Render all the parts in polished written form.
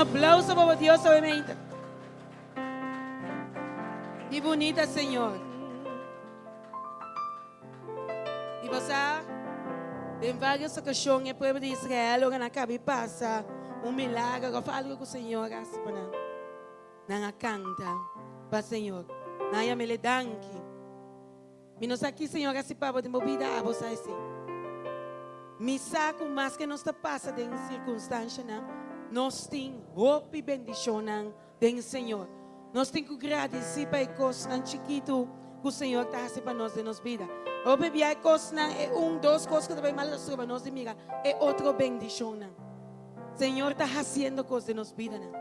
aplauso para Dios, obviamente. Y bonita, Señor. Y vos sabes, en varias ocasiones el pueblo de Israel lo que pasa un milagro, algo que el Señor hace para nada canta para el Señor. Nada me le danki. E nós aqui, Senhor, assim para de movida a você assim. Me saco mais que nós passa de circunstância, não. Nós tem hope e bendição do Senhor. Nós tem que agradecer para coisas chiquito que o Senhor está fazendo para nós de nossa vida. Ou bebê a coisas é duas coisas que também mal sobre nós de mira é outra bendição. Senhor está fazendo coisas de nossa vida, não.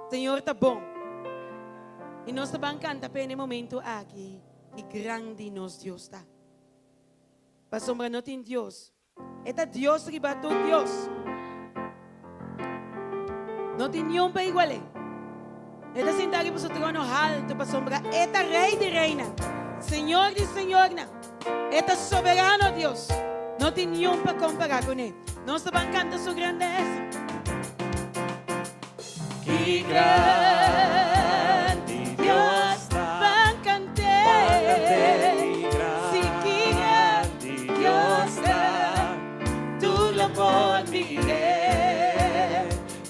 Senhor está bom. E nós também canta para esse momento aqui. E grande nos Deus está. Para sombra não tem Deus. É Deus que bateu Deus. Não tem nenhum para igual. É sentado aqui para o trono alto, para sombra. É rei de reina. Senhor de senhor. É soberano Deus. Não tem nenhum para comparar com ele. Nós também cantamos sua grandeza. Que grande Deus. Por mi Dios,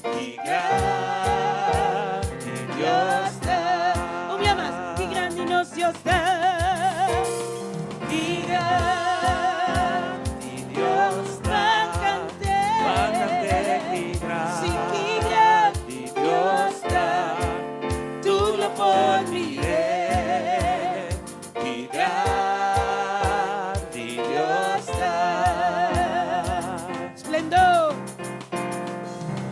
que grande Dios da. Un día más, que grande nos Dios da. Que grande Dios da. Bácate, que grande Dios da. Tú lo por mi Dios, que grande Dios da.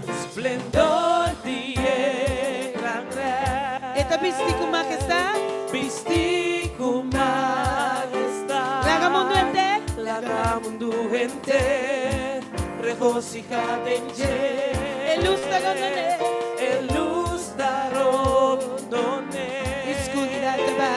Esplendor de gran rey. Esta Pistico Majestad. Pistico Majestad. Laga mundo ente. Laga mundo ente. Regocijate en ye. El luz da rondone. El luz da rondone. Escuridad te va.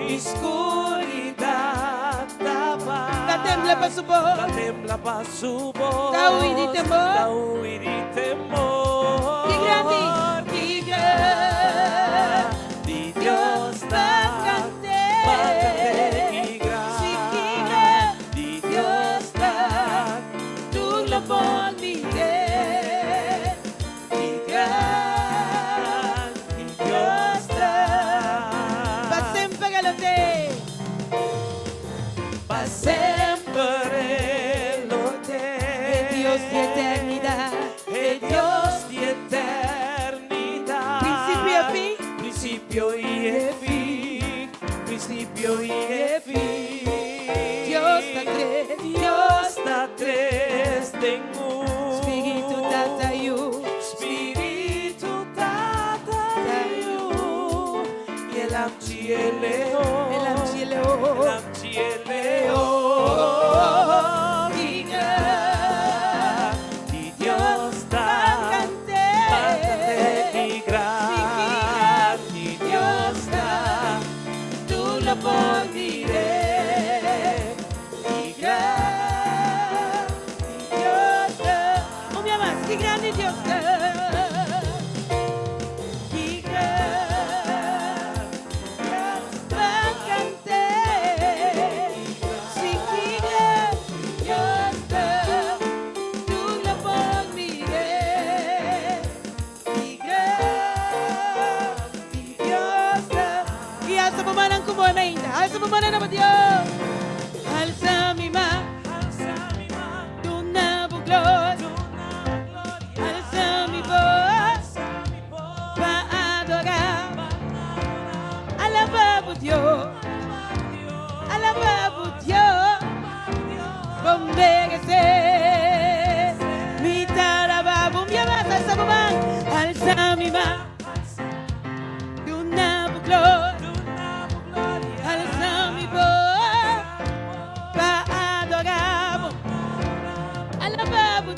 Escuridad te va. La tembla pa su voz. La tembla pa su voz. Da huir di temor. Da huir di temor. Que grande Dios bácate. Bácate, que grande Dios da. Tú lo pones. Que grande Dios da. Pa sempre lo te. Pa sempre lo te. Dios de eternidad. Dios de eternidad. Principio y fin. Principio y fin. Principio y fin. Dios da tres. Tengo. Espíritu tata you. Espíritu tata you. Y el amchieleo. El amchieleo. El amchieleo. Por diré, y grande Dios da. Un día más, que grande Dios da. Que grande bácate. Sí, que grande Dios da. Tú lo por diré. Que grande Dios da. Y hasta pumanan como ainda. Alza mi mano para Dios. Alza mi mano. Tu nuevo gloria. Alza mi voz. Para adorar. Alaba por Dios. Alaba por Dios. Bombeguese. Mi taraba. Bombia más. Alza mi mano. Alza mi mano. Tu nuevo gloria.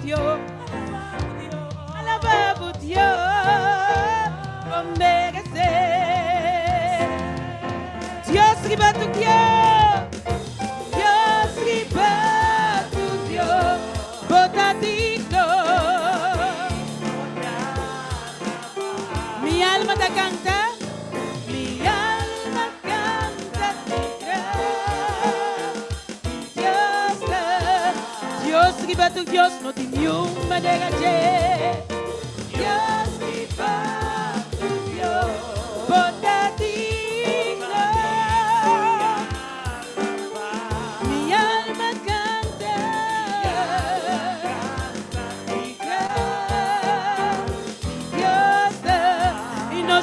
Dios, alaba por Dios, convéngase. Dios riba tu Dios, Dios riba tu Dios, botatito. canta. Mi alma canta tu gran Dios. Dios riba tu Dios no tiene manera de. Dios riba tu Dios. Bota digno. Mi alma canta.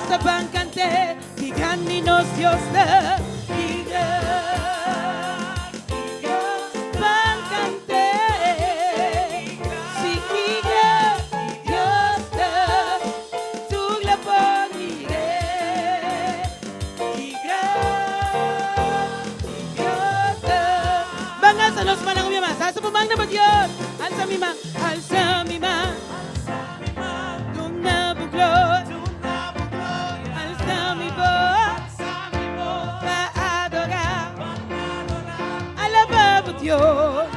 Sa bancante, qui grandi nos Dios da, qui bancante, si qui Dios da, tu la ponire, qui Dios da. Bangal sa nos manang umiyama, sa pumang na ba Dios? Alsa mi ma, Duna buglot. Dios,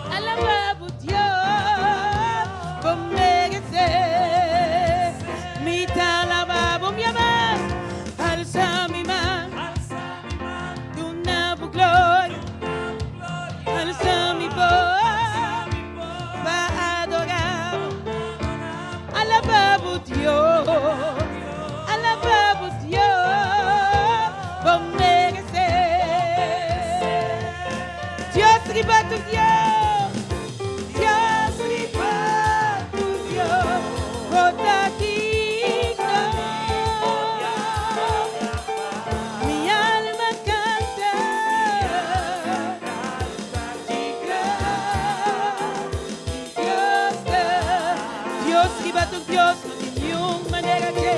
alabado Dios, por merecer mi talababo mi amar, alza mi mano, de una gloria, alza mi voz, para adorar, alabado Dios, por merecer. Dios riba tu Dios, Dios riba tu Dios, bota digno. Mi alma canta, Dios riba tu Dios, no tiene manera de.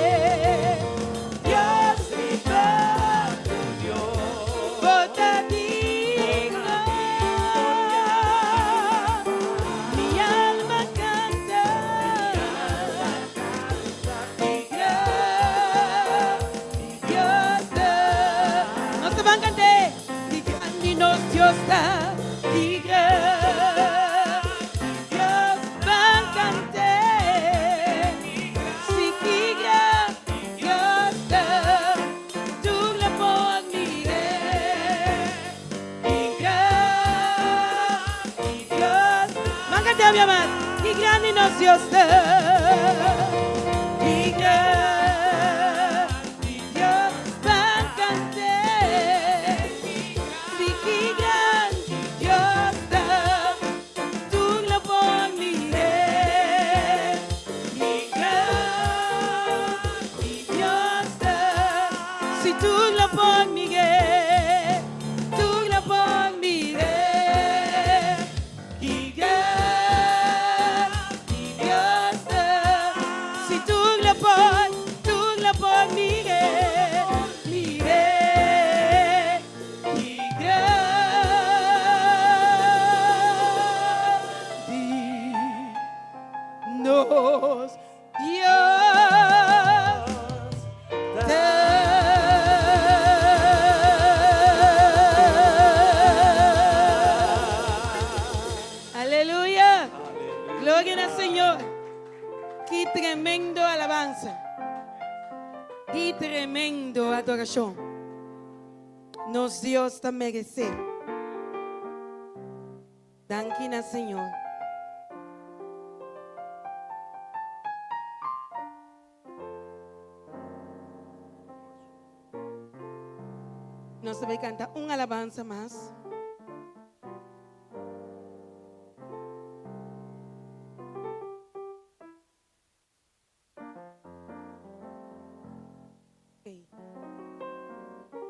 Dios riba tu Dios, bota digno. Dios da, tigre, Dios bancante, si tigre, Dios da, tu la ponire, tigre, Dios, bancante mi amor, tigre ni nos Dios da, tigre. Aleluya. Gloria al Señor. Qué tremendo alabanza. Qué tremendo adoración. Nos Dios te merece. Danke al Señor. Nos va a cantar una alabanza más.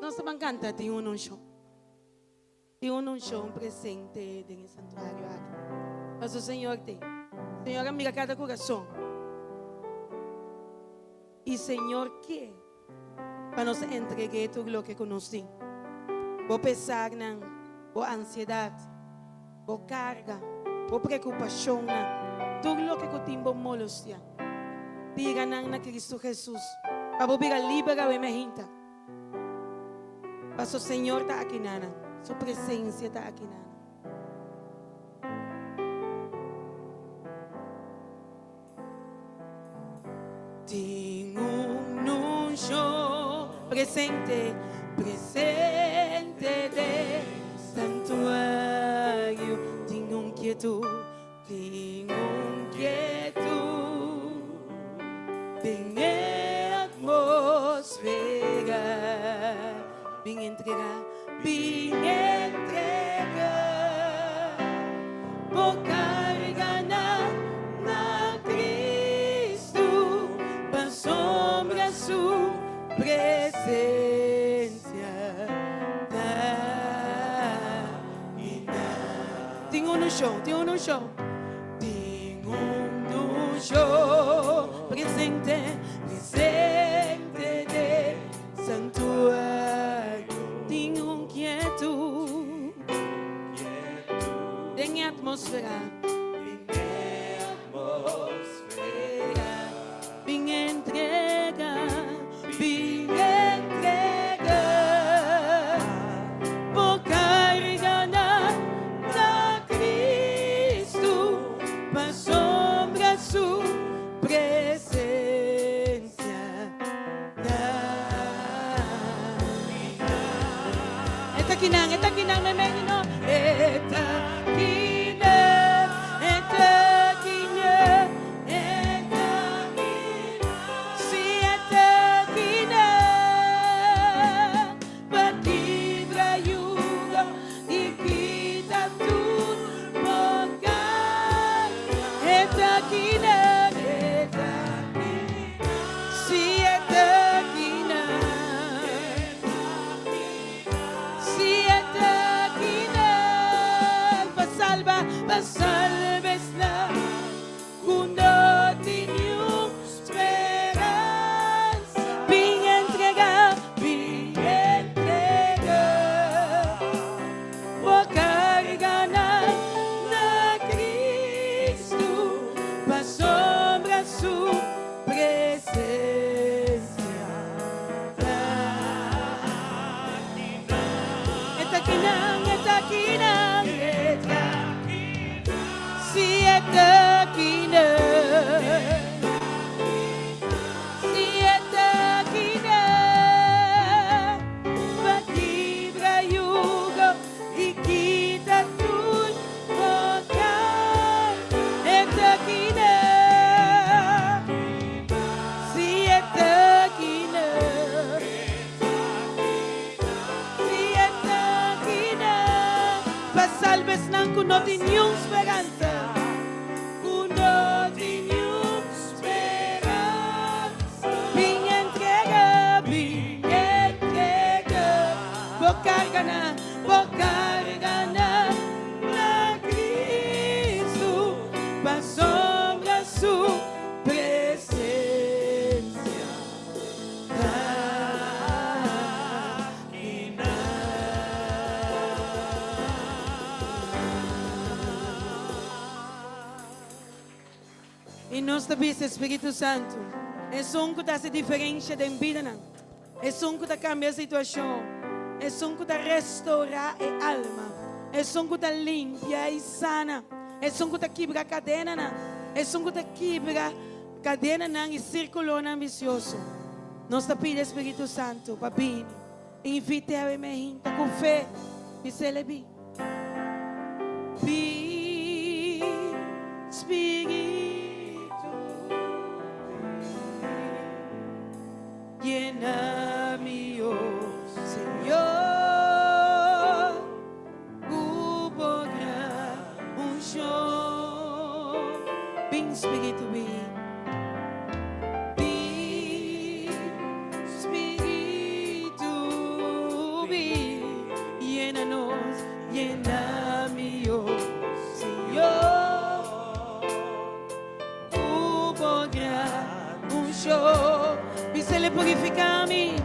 Nos va a cantar de un show. De un show presente en el santuario. Mas Señor Señor mira cada corazón. Y Señor quiere para nos entregar todo lo que conocí. Vos pesar, vos ansiedad, vos carga, vos preocupación, todo lo que contigo molestia. Diga na Cristo Jesús. Para vos virar libre a mi gente. Para su Señor está aquí, nana. Su presencia está aquí, nana. Tengo presente, presente del santuario. Tengo inquietud, en atmosfera, bien entregar, por carga na Cristo, para sombra su presencia. Tengo un show. Presente del santuario. Tengo inquietud en atmósfera. Bien entrega, por carga na Cristo, para sombra su presencia. Esta kinang may menino. Salves la cuando tiene esperanza. Bien entrega, por carga na Cristo, para sombra su presencia. Esta kinang. Salves nang kuno tinyong esperanza. Kuno tinyong esperanza. Bien entrega. Por carga na Cristo, para sombra su presencia. E nós também, Espírito Santo, é som que dá diferença da vida, é som que dá cambiar a situação, é som que dá restaurar a alma, é som que dá limpia e sana, é som que dá quebrar a cadena, é som que dá quebrar a cadena e círculo vicioso. Nós pedimos, Espírito Santo, para vir, invite a mim, com fé, me celebre. Espírito, llena-me, oh Senhor, o poder, unção, bem Espírito, bem Espírito, bem, llena-nos, llena-me, oh Senhor, o poder, unção. Se le purifica-me,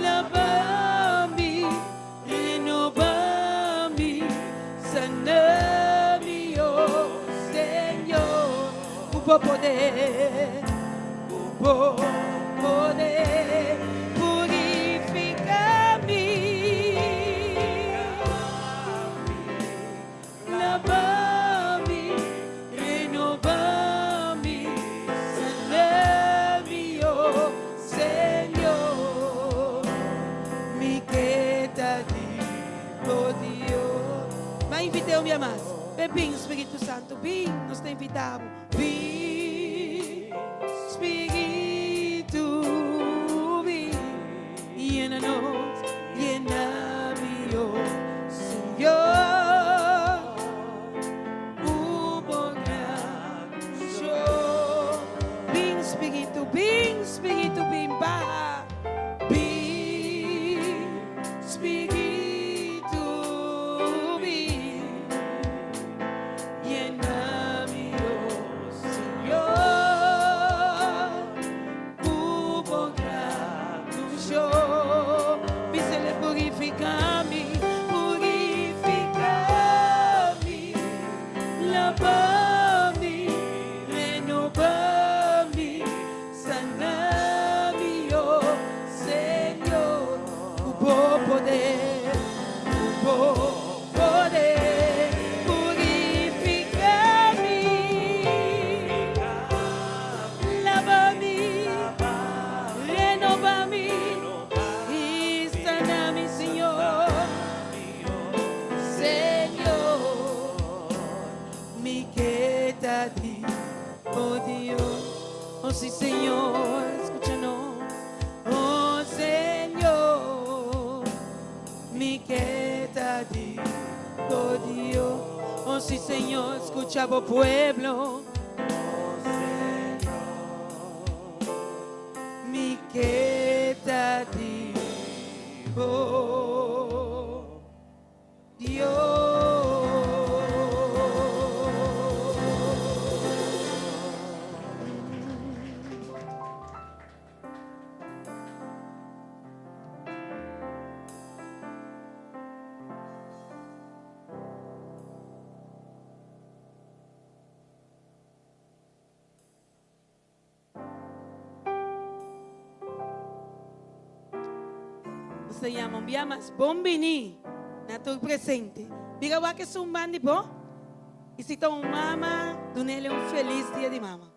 lava-me, renova-me, sana-me, oh Senhor, o poder, purifica-me, lava-me, renova-me, sana-me. por Dios. Mas invitei o minha mais. Bem, Espírito Santo, bem, nós te invitamos. Bem, Espírito, bem, llena-nos, llena-me, oh Senhor. O bom show. Bem, Espírito, bem, barra. Bem, Espírito, bem, llena-me, oh Senhor. O bom show. Me se le purifica-me, purifica-me, lava-me, renova-me, sana-me, oh Senhor. O bom poder, purifica-me, lava-me, renova-me e sana-me, Senhor. Senhor, me queda ti, oh Dios. Oh sí, Señor, escúchanos. Oh Señor, me queda ti, oh Dios. Oh sí, Señor, escucha vos pueblo. Me queda ti, oh Dios. Se llama Biamas Bombini na tu presente. Diga wa que sum bandi po. E se tá mama, donele feliz dia de mama.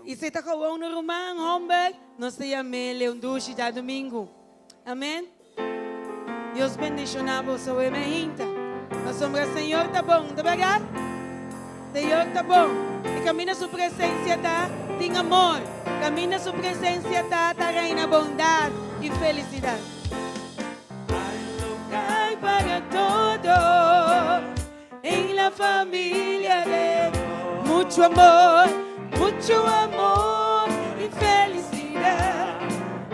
E se tá com um romano homem, nós te amele duche da domingo. Amém. Deus bendicionar você o emerita. Nós somos o Senhor tá bom, tá verdade? Senhor tá bom. E camina sua presença tá, tem amor. Camina sua presença tá reina bondade e felicidade. Para todo en la familia de mucho amor y felicidad.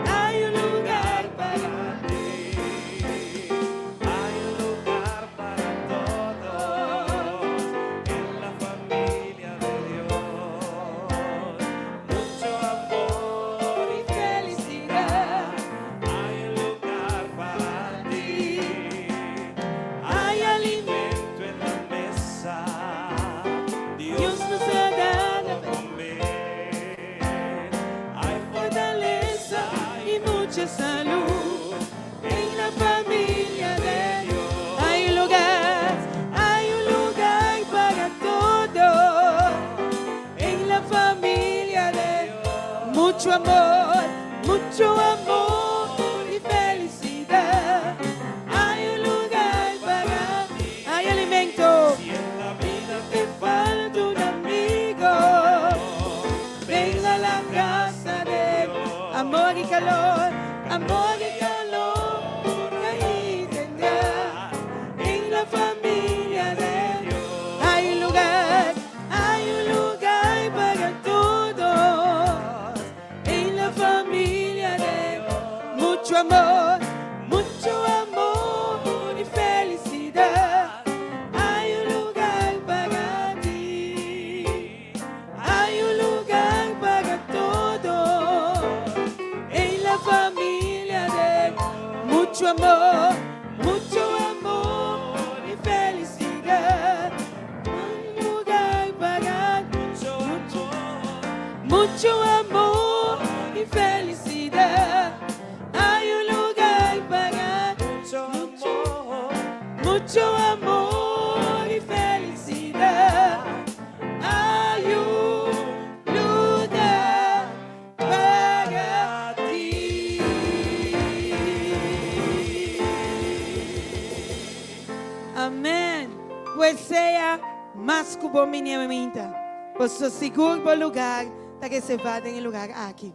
Hay un lugar para ti, hay un lugar para todos en la familia de Dios. Mucho amor y felicidad. Hay un lugar para ti. Hay alimento en la mesa. Dios nos ha dado a comer. Hay fortaleza y mucha salud en la familia de Dios. Hay un lugar para todos en la familia de Dios. Mucho amor y felicidad. Hay un lugar para ti. Hay alimento. Si en la vida te falta un amigo, ven a la casa de amor y calor, ahí tendrás en la familia de Dios. Hay un lugar para todos en la familia de Dios. Mucho amor y felicidad. Hay un lugar para ti. Hay un lugar para todos en la familia de Dios. Mucho amor y felicidad. Un lugar para mucho amor y felicidad. Hay un lugar para mucho amor y felicidad. Hay un lugar para ti. Amén. Pues sea más como mi niña. Pues seguro lugar para que se vaya en el lugar aquí.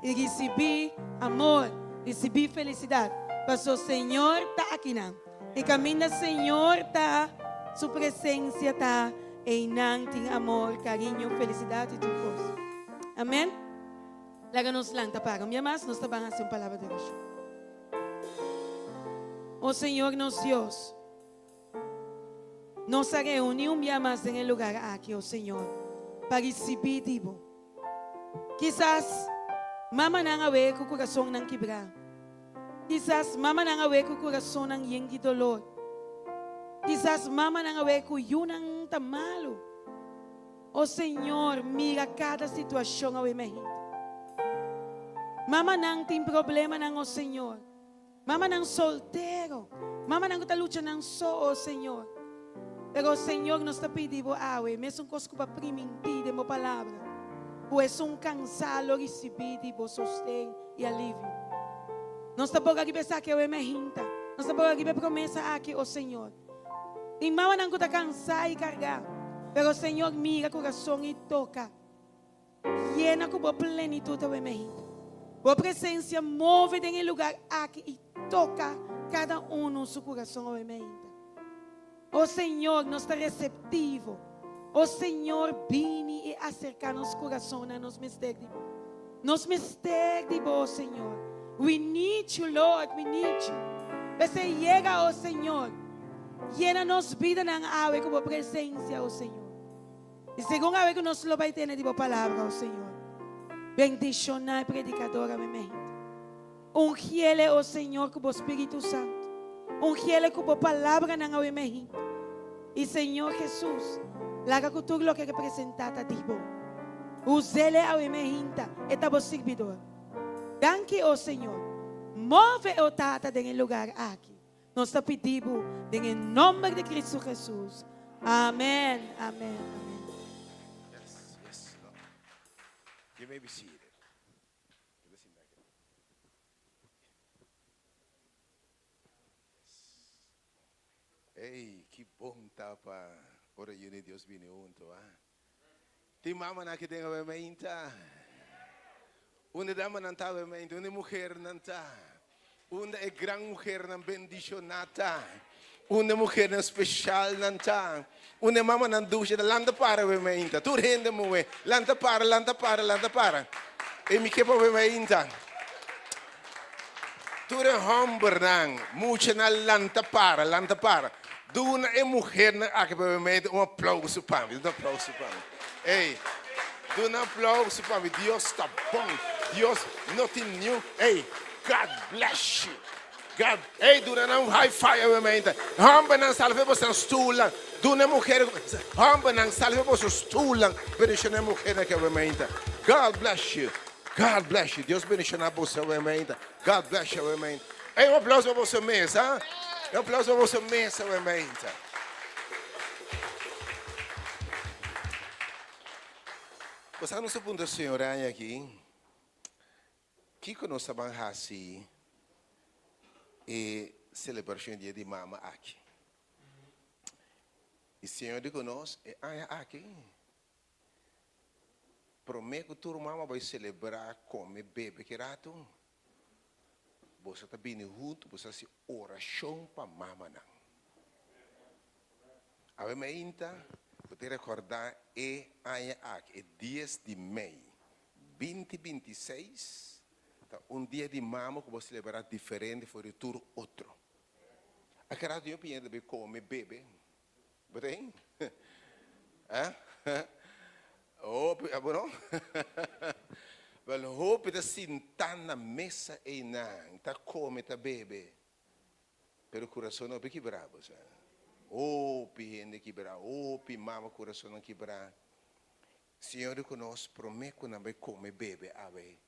Y recibí amor, recibí felicidad. Pues el Señor está aquí. Y camina Señor está, su presencia está en amor, cariño, felicidad y tu cosa. Amén. Láganos lanta para mí más, nos van a hacer palabra de Dios. Oh Señor, nos Dios, nos ha reunido un día más en el lugar aquí, oh Señor, para recibir divo. Quizás mama nang awe ko coração nang quebrar. Quizás mama nang awe ko coração nang yengi dolor. Quizás mama nang awe ko yun ang tamalo. Oh Senhor, mira cada situação awe mehin. Mama nang tem problema nang oh Senhor. Mama nang solteiro. Mama nang ta lucha nang oh Senhor. Pero Senhor nos está pedindo awe, mesmo cosco para priminti de mo palavra. Pues cansalo recebido e sostém e alívio. Nós estamos aqui pensar que eu é mehinta. Nós estamos aqui para promessa aqui, oh Senhor. E mal não está cansar e carregar. Pero Senhor mira o coração e toca. Llena com a plenitude eu é mehinta. A presença move em lugar aqui e toca cada um no seu coração eu é mehinta. Oh Senhor, nós está receptivo. Oh Senhor, vini e acercar nos corações, nos mistérios. Nos mistérios, oh Senhor. We need you, Lord, we need you. Você llega, oh Senhor. Llena nos vida ng awe com a presença, oh Senhor. E segundo awe que nós lo vai ter na palavra, oh Senhor. Bendicionar predicadora, me Ungiele, oh Senhor, com o Espírito Santo. Ungiele com a palavra ng awe me E Senhor Jesus, laga ko tulo que representata dibo. Usele a emehinta etabo servidor. Danke o Senhor. Move o tata en lugar aqui. Nós está pedindo em nome de Cristo Jesus. Amém. Amém. Amém. Yes, yes, Lord. You may be seated. Hey, que bom tapa. Ora yun Dios vine unto, Ti mama na kita nga mainta. Una dama ng tawe mainta, una mujer nanta. Una gran mujer ng bendicionata. Una mujer ng special nanta. Una mama ng dusya na lanta para we mainta. Tu rende mo we, lanta para. E mi kepa we mainta. Tu re homber nang, mucha na lanta para. Doe een mujer na aqui para mim aplauso para mim, aplauso para mim. Ei, doe een aplauso para mim. Deus está bom. Deus nothing new. Ei, God bless you. God, ei, doe een high five para mim. Hamba nang salve por seu stoel. Doe een mujer, hamba nang salve por seu stoel. Bendición een mujer na que para mim. God bless you. God bless you. Deus bendicionar você para mim. God bless you para mim. Ei, aplauso para você mesmo, Um aplauso para você mesa, realmente. Você não se pergunta, senhora, aqui, que nós estamos fazendo e celebração dia de mama aqui. E o Senhor diz nós, aqui. Prometo que tua mama vai celebrar como bebê que rato. Você está bem junto, você está oração para mama não. A minha ainda, vou te recordar, é 10 de maio, 2026, dia de mama que você celebrar diferente, for o tour outro. A cara de eu penso de comer bebê, bem? Oh, não? Wel hoop dat sinta na mesa e nang ta come ta bebe. Pero coração não é bravo, sa. Oh, pihende que bravo, oh, pi mama coração não que bravo. Senhor conosco prometo não vai comer bebe, ave.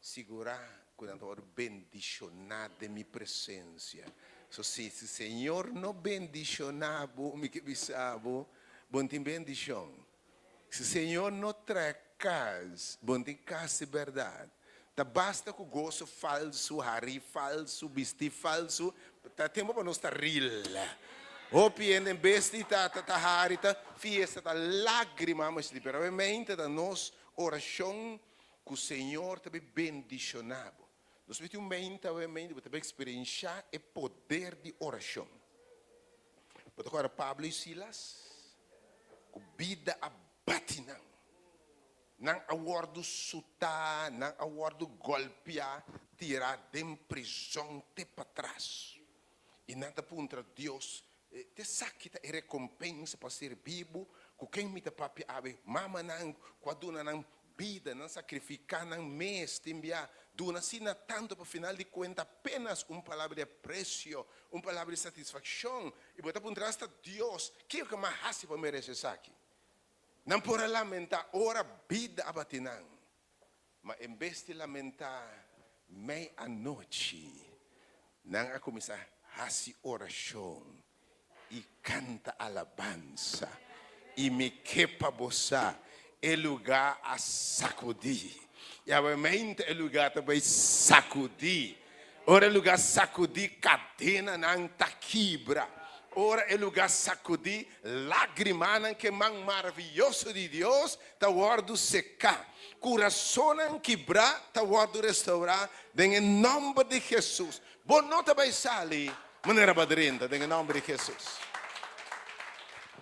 Segura quando or bendicionar de mi presença. So se o Senhor não bendicionabo, me que bisabo, bom tem bendição. Se o Senhor não traz casa, bom tem casa de verdade. Tá basta com gosto falso, hari falso, bisti falso, tá tempo para nós estar real. Hopi en besti ta harita fiesta ta lágrima mas liberamente da nos oração que o Senhor te bendicionado. Nós vamos obviamente você vai experienciar o poder de oração. Porque agora Pablo e Silas, com vida abatina, não awardo sutar, não awardo golpear, tirar de prisão te para trás. E nada contra Deus, te saquita e recompensa para ser vivo, com quem me te papi ave, mama não, quando não vida, não sacrificar, não mês, te enviar, duna sina tanto para final de conta apenas palavra de preço, palavra de satisfação, e botar para hasta Deus, que é o que mais hace para merecer isso aqui? Não pode lamentar, ora vida abatinang, mas em vez de lamentar, meia-noite, não a começar hace oração e canta alabança e me quepa boçar é lugar a sacudir e obviamente é lugar também sacudir ora é lugar sacudir cadena não tá quebra ora é lugar sacudir lágrima que man maravilhoso de Deus tá guardo secar coração não quebrar tá guardo restaurar em nome de Jesus. Bom, não vai sair, maneira badrinda, em nome de Jesus.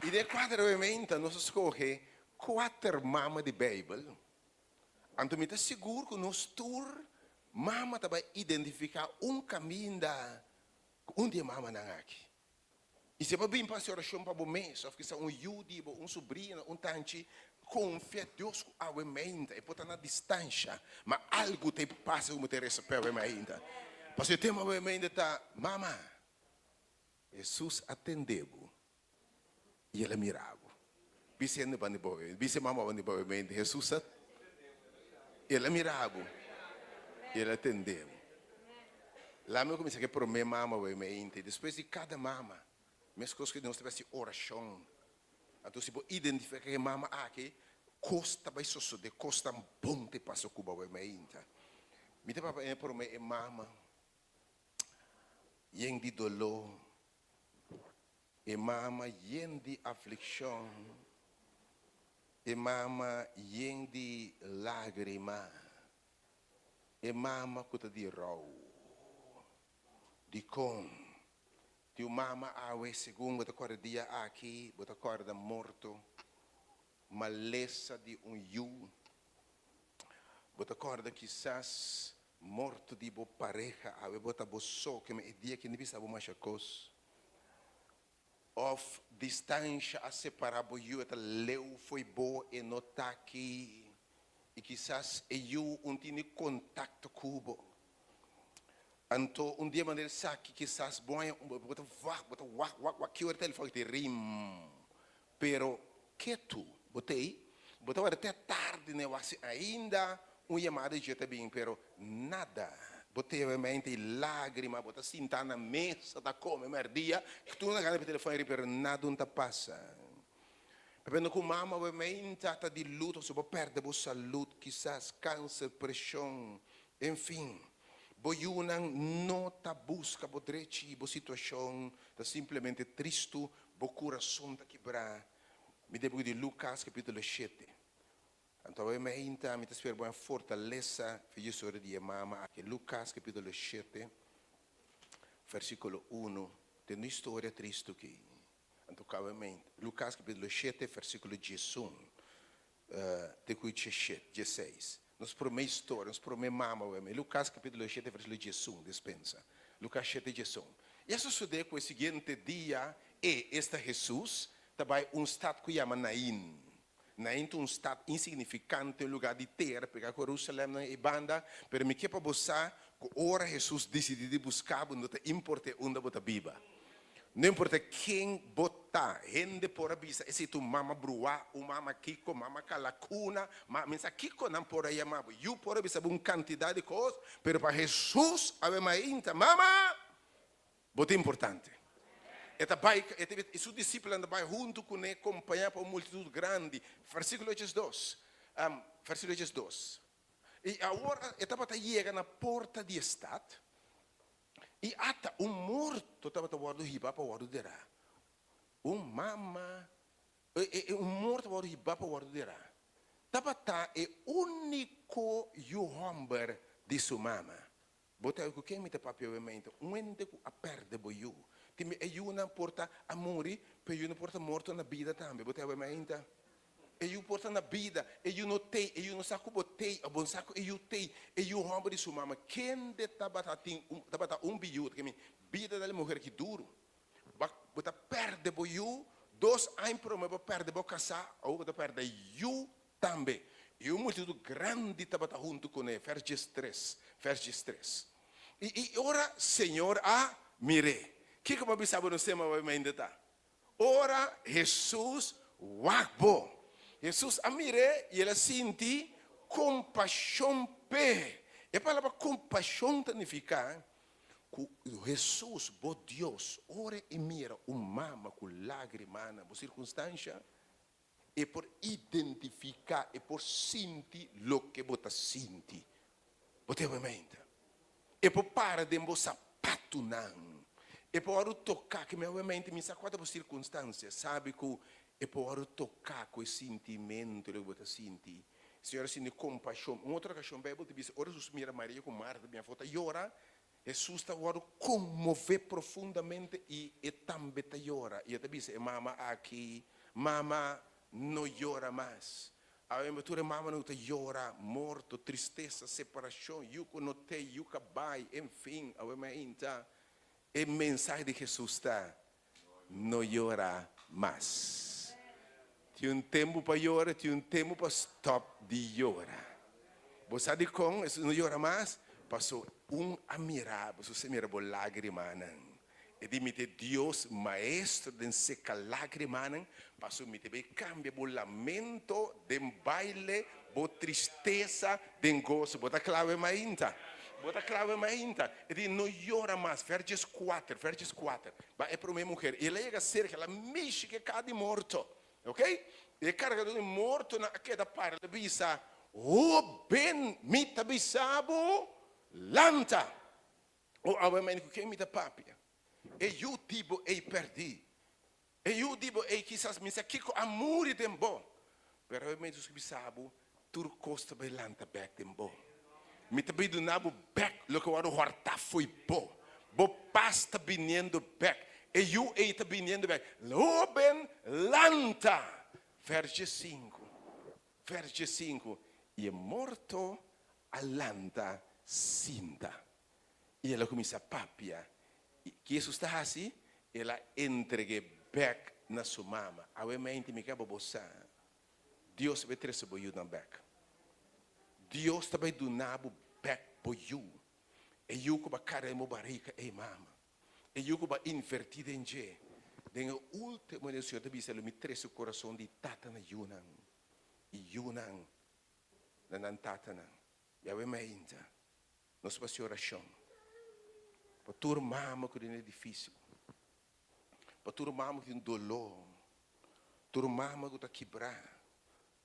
E de quatro elementos, nós escolhemos 4 mamas de Bíblia. Então, me está seguro que nós tour, mama vai identificar caminho da onde mama não aqui. E se vai bem para a oração para o mês, ou que seja judio, sobrinho, tante, confia Deus com a mente, e pode estar na distância, mas algo te passa como te recebe a mente. Porque o tema obviamente está, mama, Jesus atendeu e ele mirava. Bise não vai boa, bise mama vai boa mente, Jesus ele mirava, ele atendeu. Lá eu comecei a prometer mama obviamente, depois de cada mama, mesmo coisas que nós tivesse oração, então se pode identificar que mama aqui costa vai suceder, costa bom te passa Cuba obviamente. Me te papai prometer mama yen di dolor, e mama yen di aflição, e mama yen di lágrima, e mama kuta di rau, di com, ti mama awe segundo bota corda dia aqui, bota corda morto, maleza de yu, bota corda quizás morto de bo pareja, ave bota bo so que me dia que nem bisa bo machacos. Of distância a separar bo you eta leu foi bo e nota aqui e quizás eu tine contato cubo. Anto dia maneira saque quizás bom bota wah que o telefone te rim. Pero que tu botei até tarde né ainda chamada de gente bem, pero nada. Botei obviamente lágrima, botei sentar na mesa da come merdia, que tu não ganha pelo telefone, pero nada não passa. Porque com mama obviamente está de luto, se você perde a saúde, quizás câncer, pressão, enfim. Boiuna não tá busca bo drechi, bo situação, tá simplesmente triste, bo coração tá quebrar. Me devo de Lucas capítulo 7. Então, obviamente, a minha espera uma fortaleza, fiz sobre dia mama, que Lucas capítulo 7, versículo 1, tem uma história triste aqui. Então, obviamente, Lucas capítulo 7, versículo 11, tem que 16. Nos promete história, nos promete mama, obviamente. Lucas capítulo 7, versículo 11, dispensa. Lucas 7, 11. E isso sucedeu com o seguinte dia, e este Jesus, também estado que chama Naim. Naim é estado insignificante, lugar de terra, porque Jerusalém é banda, mas me quer para buscar, que ora Jesus decidiu buscar, não importa onde você viva. Não importa quem botar, gente por a vista, se tu mama brua, o mama kiko, mama calacuna, mas kiko não por aí amava. Eu por a vista uma quantidade de coisas, mas para Jesus, a minha mama, bote importante. E seu discípulo vai junto com ele, acompanhar para uma multidão grande. Versículo 2. Versículo 2. E agora, estava chegando na porta de estado. E até morto estava guardando riba para guardar. mama, morto wordt je bapa wordt dira. Tabata único homem de sua mama. Bota o que me te papel mente, onde a perde boiu. Time una porta a morrer, per una porta morto na vida também. Bota o mente. E porta na vida, não tem, não saco botei, a bom saco tem, o homem de sua mama. Quem de tabata biu, que me vida da mulher que duro. Bota perde boiu, 2 anos para me perde bo casar, ou bota perde you também. E uma multidão grande tabata junto com ele, versos 3. E ora, Senhor, mire. Que como bisabo no sema vai me ainda tá. Ora, Jesus, wakbo. Jesus mire e ela senti compaixão pe. E a palavra compaixão significa que Jesus, bo Deus, ora e mira mama com lágrima na circunstância e por identificar e por sentir o que você sente. Você vai mente. E por para de você sapato não. E por tocar que minha mente me sacuda por circunstâncias, sabe que e por tocar com o sentimento que você sente. Senhora, se compaixão, outra questão bem, você diz, ora Jesus mira Maria com Marta, minha foto, e ora, Jesus está agora comover profundamente e também está chora. E ele diz, mama aqui, mama não chora mais. A aventura mama não está chora, morto, tristeza, separação, eu notei, eu cabai, enfim, a aventura. E mensagem de Jesus está, não chora mais. Tinha tempo para chorar, tinha tempo para stop de chorar. Você sabe como? Não chora mais. Passou a mirar, você mira por lágrima. E dimite Deus, maestro de secar lágrima, passou me te cambia por lamento, de baile, por tristeza, de gozo. Bota clave mainta. Bota clave mainta. E diz, não chora mais. Versos 4. Vai para uma mulher. E ela chega cerca, ela mexe que cada morto. Ok? E carga do morto na queda para a bisa. Oh, ben, mita bisabo, lanta. O avamento que mita papia. E eu digo, e perdi. E eu digo, e quizás me sa kiko amuri tembo. Pero avamento que bisabo, turcosta belanta back tembo. Mita bidu nabo back, lo que o horta foi bo. Bo pasta viniendo back. E eu está viniendo back. Loben lanta. Verso 5. E é morto alanta cinta. E ela começa a papia. E que isso está assim, ela entrega back na sua mama. A mente me acaba boçar. Deus vai trazer para you na back. Deus também do nabo back para you. E eu como a cara é barriga e mama. E eu como invertida em G. Den último dia, o Senhor disse, ele me trouxe o coração de tata na Yunan. E Yunan, na tata na. E a ainda, nós fazemos oração. Para tua mama que é difícil. Para tua mama que tem dolor. Tua mama que está quebrada.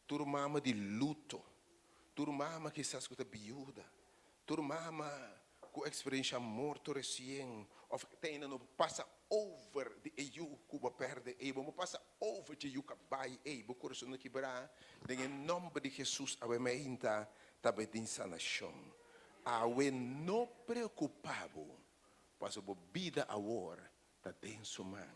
Tua mama de luto. Tua mama que está viúva. Tua mama com experiência morto recém. Ou que ainda não passa over de eu cuba perde e vamos passar over de eu cabai e o coração não quebrar em nome de Jesus a meinta também de sanação a não preocupado para a vida agora está dentro man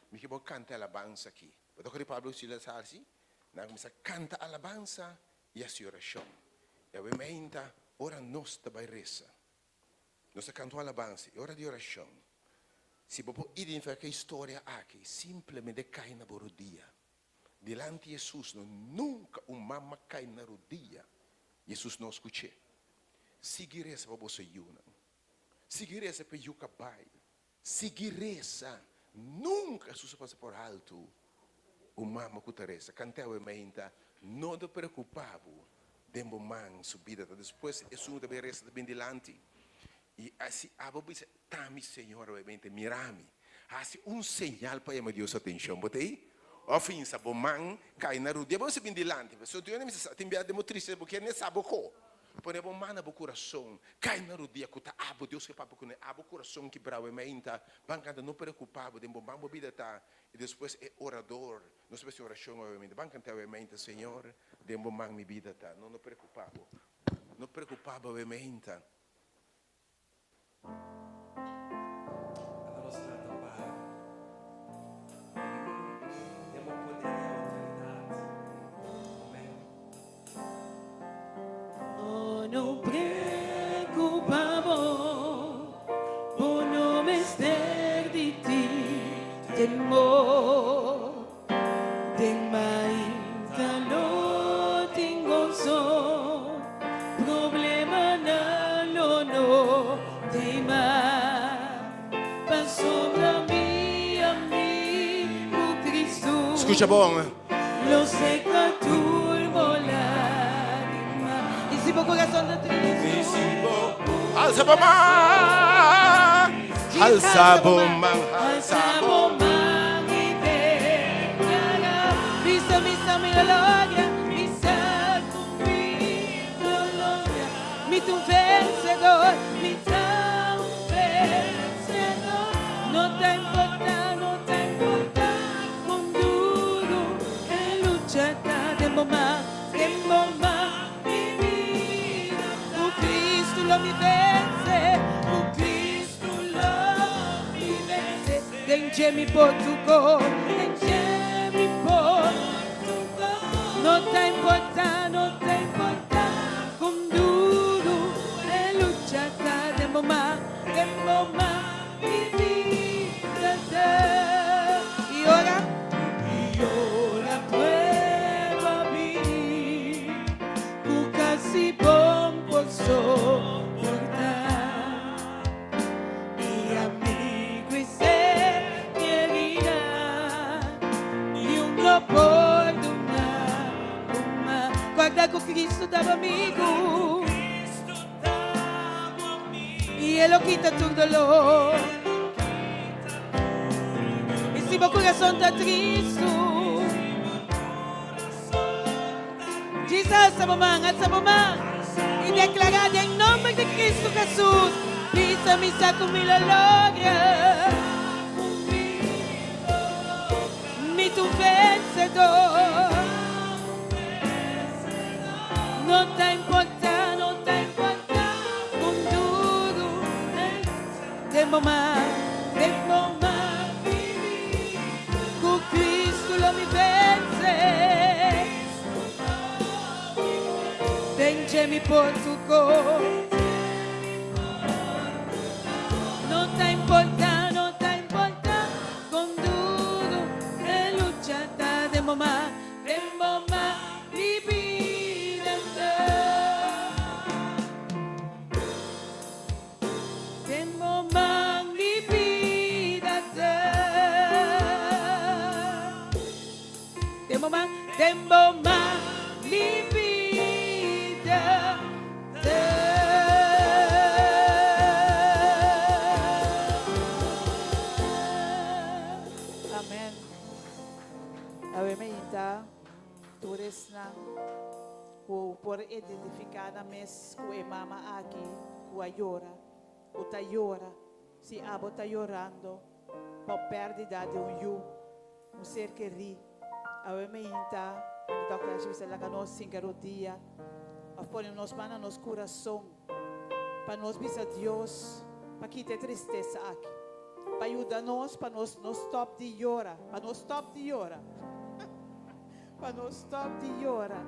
me que vou cantar alabança aqui o doutor Pablo Silas assim na começa canta alabança e a oração e a meinta ora nós também reza nós cantamos alabança e ora de oração. Se você identificar a história aqui, simplesmente cai na rodilha. Delante de Jesus, nunca uma mama cai na rodilha. Jesus não escutou. Seguir essa para você, Yuna. Seguir essa para o cabai. Seguir essa. Nunca Jesus passa por alto. Uma mama que Teresa. Cantava ainda. Não te preocupava. Dembo man subida. Depois, Jesus também resta bem delante. E assim, a Bíblia diz, tami, Senhor, obviamente, mirami. Assim, sinal para chamar Deus a atenção. Botei? Ofim, sabo man, cai na rodilha. Você vem delante. Se tu não me sabe, tem a demotriz, porque não sabe o que. Ponemos mano no coração. Cai na rodia, que tá abo, Deus que papo com abo coração que bravo, mas ainda, bancando não preocupado, de bom vida tá. E depois é orador, não sei se oração, obviamente, bancando obviamente, Senhor, de bom minha vida tá. Não preocupado. Não preocupado, obviamente. Alla nostra Pai, diamo potere e autorità. Amen. Oh, no preocupamos, por no mister de ti, temor, tem ainda não tenho só, problema não tem mais, passou pra mim, amigo Cristo. Escuta bom. Lo sé que tú lágrima y si por corazón de triste Alza bomba, alza bomba, alza bomba. Visa mi logra, visa conmigo logra, mi tu vencedor, mi tu vencedor. No te importa, con duro en lucha de mamá, mi vida. Oh Cristo lo mi vence, oh Cristo lo mi vence. Denge-me por tu cor, denge-me por tu cor. No te importa, con duro en lucha de mamá, mi vida. Y ora prueba mí, casi bom por soportar. Mi amigo y querida, y un oportunidad. Guarda con Cristo dava amigo, y Él lo quita tu dolor. Y si tu corazón está triste, Jesus, alza mamá, y declarar en nombre de Cristo Jesús, pisa mi saco, mi lo logra, mi tu vencedor. No te importa, con duro, de mamá, con Cristo lo mi vence. Denge-me por tu cor. No te importa, con duro de lucha de mamá, mi vida. De mamá, mi vida. De mamá, mi vida. Amen. Awe meita, tures na por identificar na mes ku e mama aqui, ku a llora, o ta llora, si abo ta llorando, por perdida de um ser que ri. Awe meita, o doctor Jesus ela canos singaro dia, a pôr nos manos nos coração, para nos bisa Deus, para quitar tristeza aqui. Para ajudar-nos, para nos stop de llorar, para nos stop de llorar, para nos stop de llorar,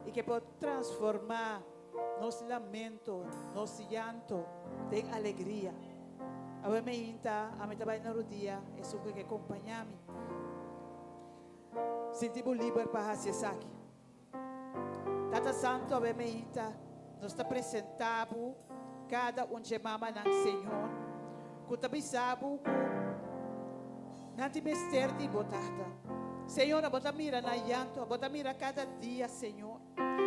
e que pode transformar nos lamento, nos llanto, em alegria. A mim está, a mim trabalho na rodia, é sobre que acompanhar-me. Sentimos livre para fazer isso aqui. Tata Santo, a mim está, nos está apresentando cada de mama ng Senhor. Kutabisabu ko nanti mister di botata. Senhor, bota mira na llanto, bota mira cada dia, Senhor.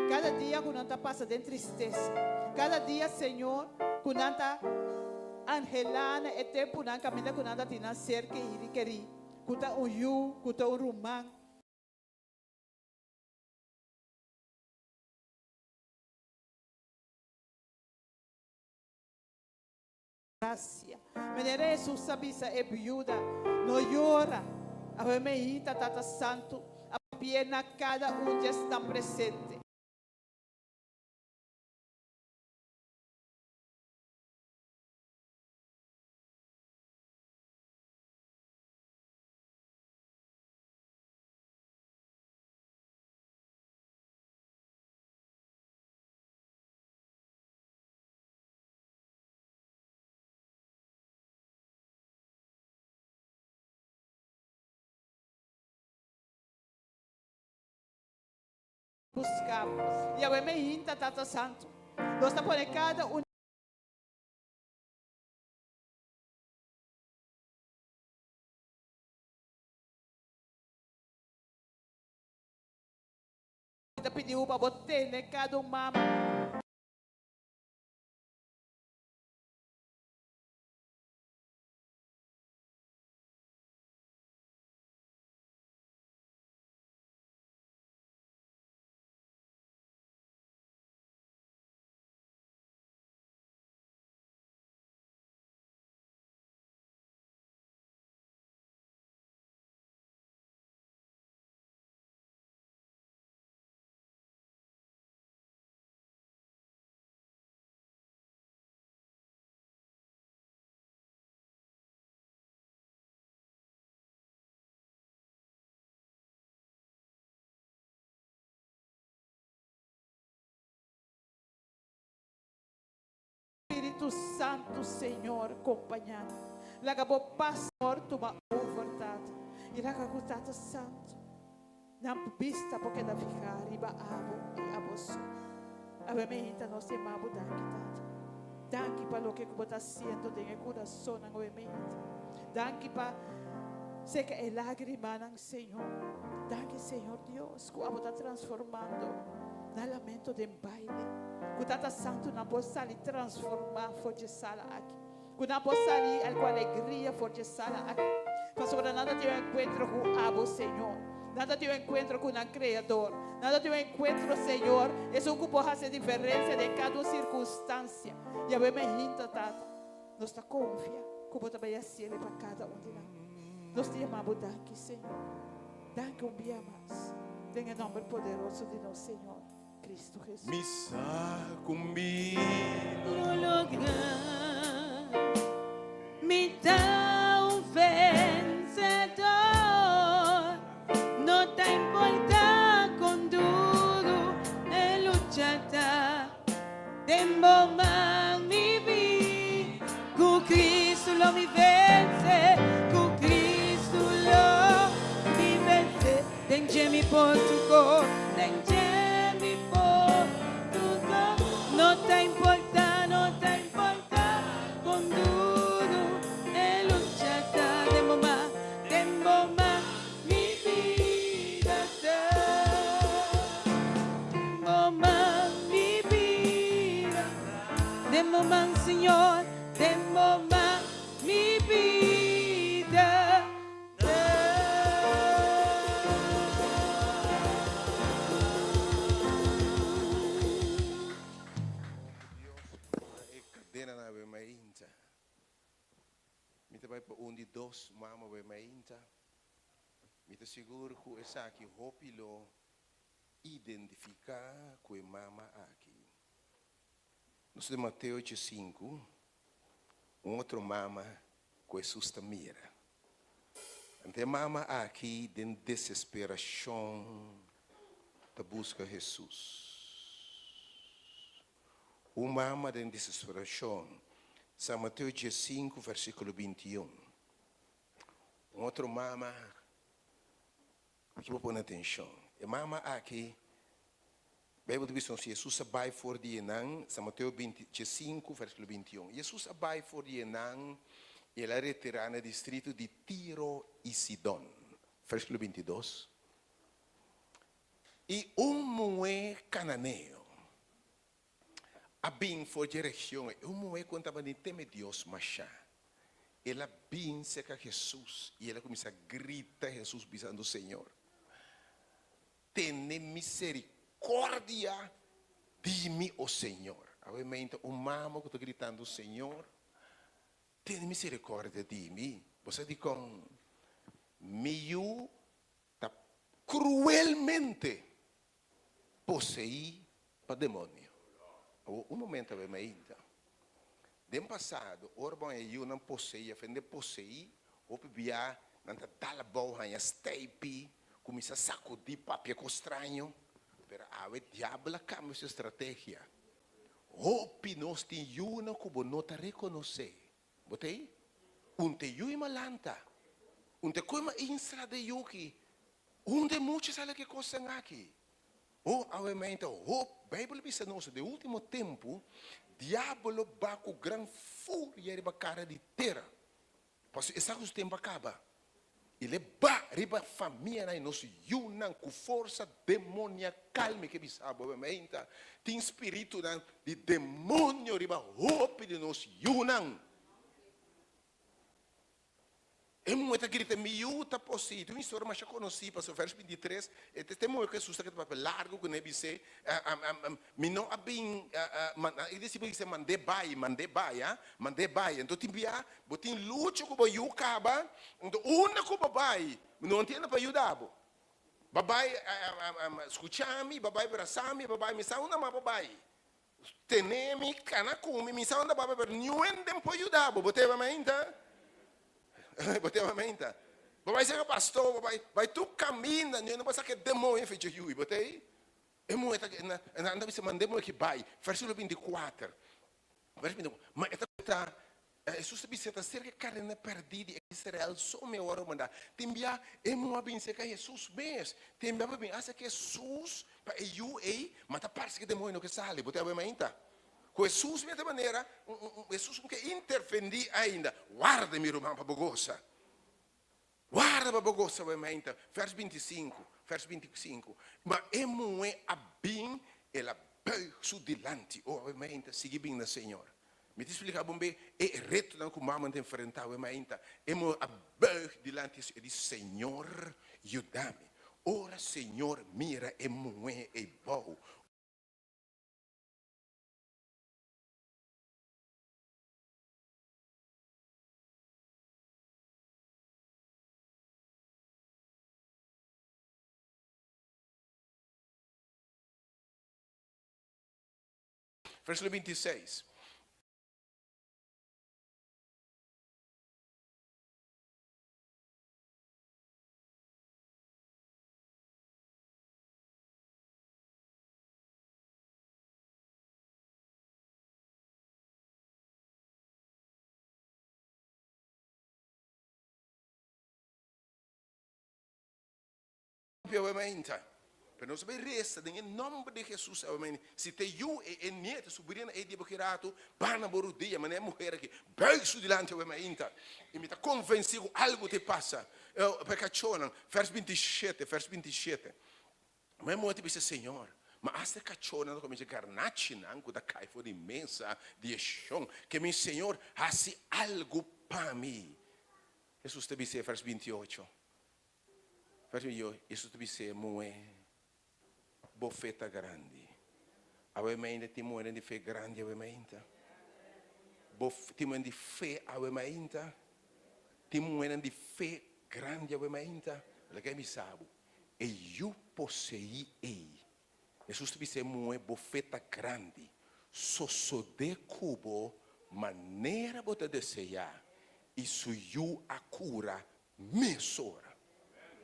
Cada dia que nanta passa de tristeza. Cada dia, Senhor, que nanta angelana e tempo nan caminha que nanta tina cerca e queri. Kuta uyu, kuta urumang. gracia. Menere su sabisa e viuda, no llora. A me hita Tata Santo, a piena cada un ya está presente. Buscamos. E a me hita Tata Santo. Nós está por cada um. Pediu para botar, né? Cada um mama. Espírito Santo, Senhor, acompanhando. Lagabo pastor, toma verdade. E lagabo Tata Santo. Não vista porque da ficar riba abo e abosso. Avementa nós temamos daqui, Tata. Danke para o que você está sendo em coração, danke para sei que é lágrima ng Senhor. Danke, Senhor Deus, que você está transformando no lamento de baile. Que Tata Santo não possa lhe transformar forte sala aqui. Que não possa lhe com alegria forte sala aqui. Pastor, nada de encontro com abo, Senhor. Nada de encontro com o Criador. Nada de encontro, Senhor. Isso que pode fazer diferença em cada circunstância. E a me hinta, Tata. Nós está confia que você vai ser para cada um de nós. Nós te amamos, danke, Senhor. Danke um dia mais. Em nome poderoso de nosso Senhor, Cristo Jesus. Misa comigo. Me dá vencedor. No te importa con duro e luchata. Tempo más mi vida. Con Cristo lo mi vence. Con Cristo lo mi vence. Denche mi portuco. Denche mi portuco. No te importa, no te importa. Con duro e luchata. Tempo más mi vida. Tempo más mi vida. Tempo más, Señor. Tempo más mi vida. E cadena na be mainta. Mita vai pa undi dos mama be mainta. Mita seguro ku esa ki hopilo identificar ku mama aqui. Nós de Mateus 5, outro mama ku Jesus mira. Ante mama aqui de desesperação da busca Jesus. Mama de desesperação. São Mateus 5, versículo 21. Outro mama, aqui vou pôr atenção. E mama aqui, a Bíblia diz que Jesus vai for de Enang, São Mateus 5, versículo 21. Jesus vai for de Enang, ele retirou no distrito de Tiro e Sidon. Versículo 22. E mulher cananeu. A bem for direção, mulher contava de temer Deus, mas ela bem seca Jesus e ela começa a gritar Jesus pisando o Senhor. Tenha misericórdia de mim, o Senhor. Obviamente, o mamo que está gritando o Senhor, Tem misericórdia de mim. Você diz com meu está cruelmente possuído para demônio. Um momento bem ainda. No passado, Orban e eu não possuía, fende possuí, o bebia, não tá dala boa, em steipi, começa a sacudir papel com estranho, pero a o diabo cambia sua estratégia. Hopi nós tem eu não como não te reconhecer, botei? Unte eu malanta, unte como instra de eu que, unte muitos sabe que coisa aqui. Obviamente, a Bíblia diz nos de último tempo, diabo vai com grande fúria riba cara de terra. Porque esse tempo acaba. Ele vai riba família nos yunan com força demoniacal que bisabo, obviamente, tem espírito de demônio riba hope de nos yunan. É muito grita miúda possível. Uma história mais já conheci para o verso 23. É testemunho que Jesus está papel largo que nem disse. Me não abim. Ele disse que mandei bai. Então timbia, botin luto com o yucaba. Então uma com o bai. Não entende para ajudar. Babai escuchami, babai abraçami, babai me saúna mas babai. Tenemi cana come me saúna babai per niente para ajudar. Botei para mim então. Botei uma menta. Vai ser pastor, vai tu caminha, não passa que demônio fez de botei. É muito, anda me mandei muito que vai. Versículo 24. Versículo 24. Mas está Jesus disse que cerca carne perdida em Israel só me hora mandar. Tembia é muito bem se que Jesus mesmo. Tembia bem, acha que Jesus para eu mas tá parece que demônio que sai, botei uma menta. Com Jesus, de mesma maneira, Jesus não quer interferir ainda. Guarda, meu irmão, para bogosa. Guarda para bogosa, obviamente. Verso 25. Mas é muito bem, ela bem delante, obviamente, siga bem na Senhor. Me explica bem, é reto não que o mamãe tem enfrentar, obviamente. É muito bem delante, ele diz, Senhor, ajuda-me. Ora, Senhor, mira, é muito bom. Versículo 26. Obviamente. Pero nós sabemos resta, em nome de Jesus, se te eu e nieto, sobrinha e de boquirato, para por dia, mas é mulher aqui, beijo delante, obviamente, e me está convencido algo te passa, porque choram, verso 27, mas é muito disse, Senhor, mas esta cachorra não começa a garnache, não, da caifa imensa, de chão, que meu Senhor, faça algo para mim. Jesus te disse, verso 28, Jesus te disse, muito bofeta grande. Avevamente ti muore di fé grande, avevamente. Ti muore di fé, avevamente. Ti muore di fé grande, avevamente. Perché mi sabo. E io possei ei. Jesus disse, muore bofeta grande. So de cubo, maneira bota desejar. Isso io a cura mesora.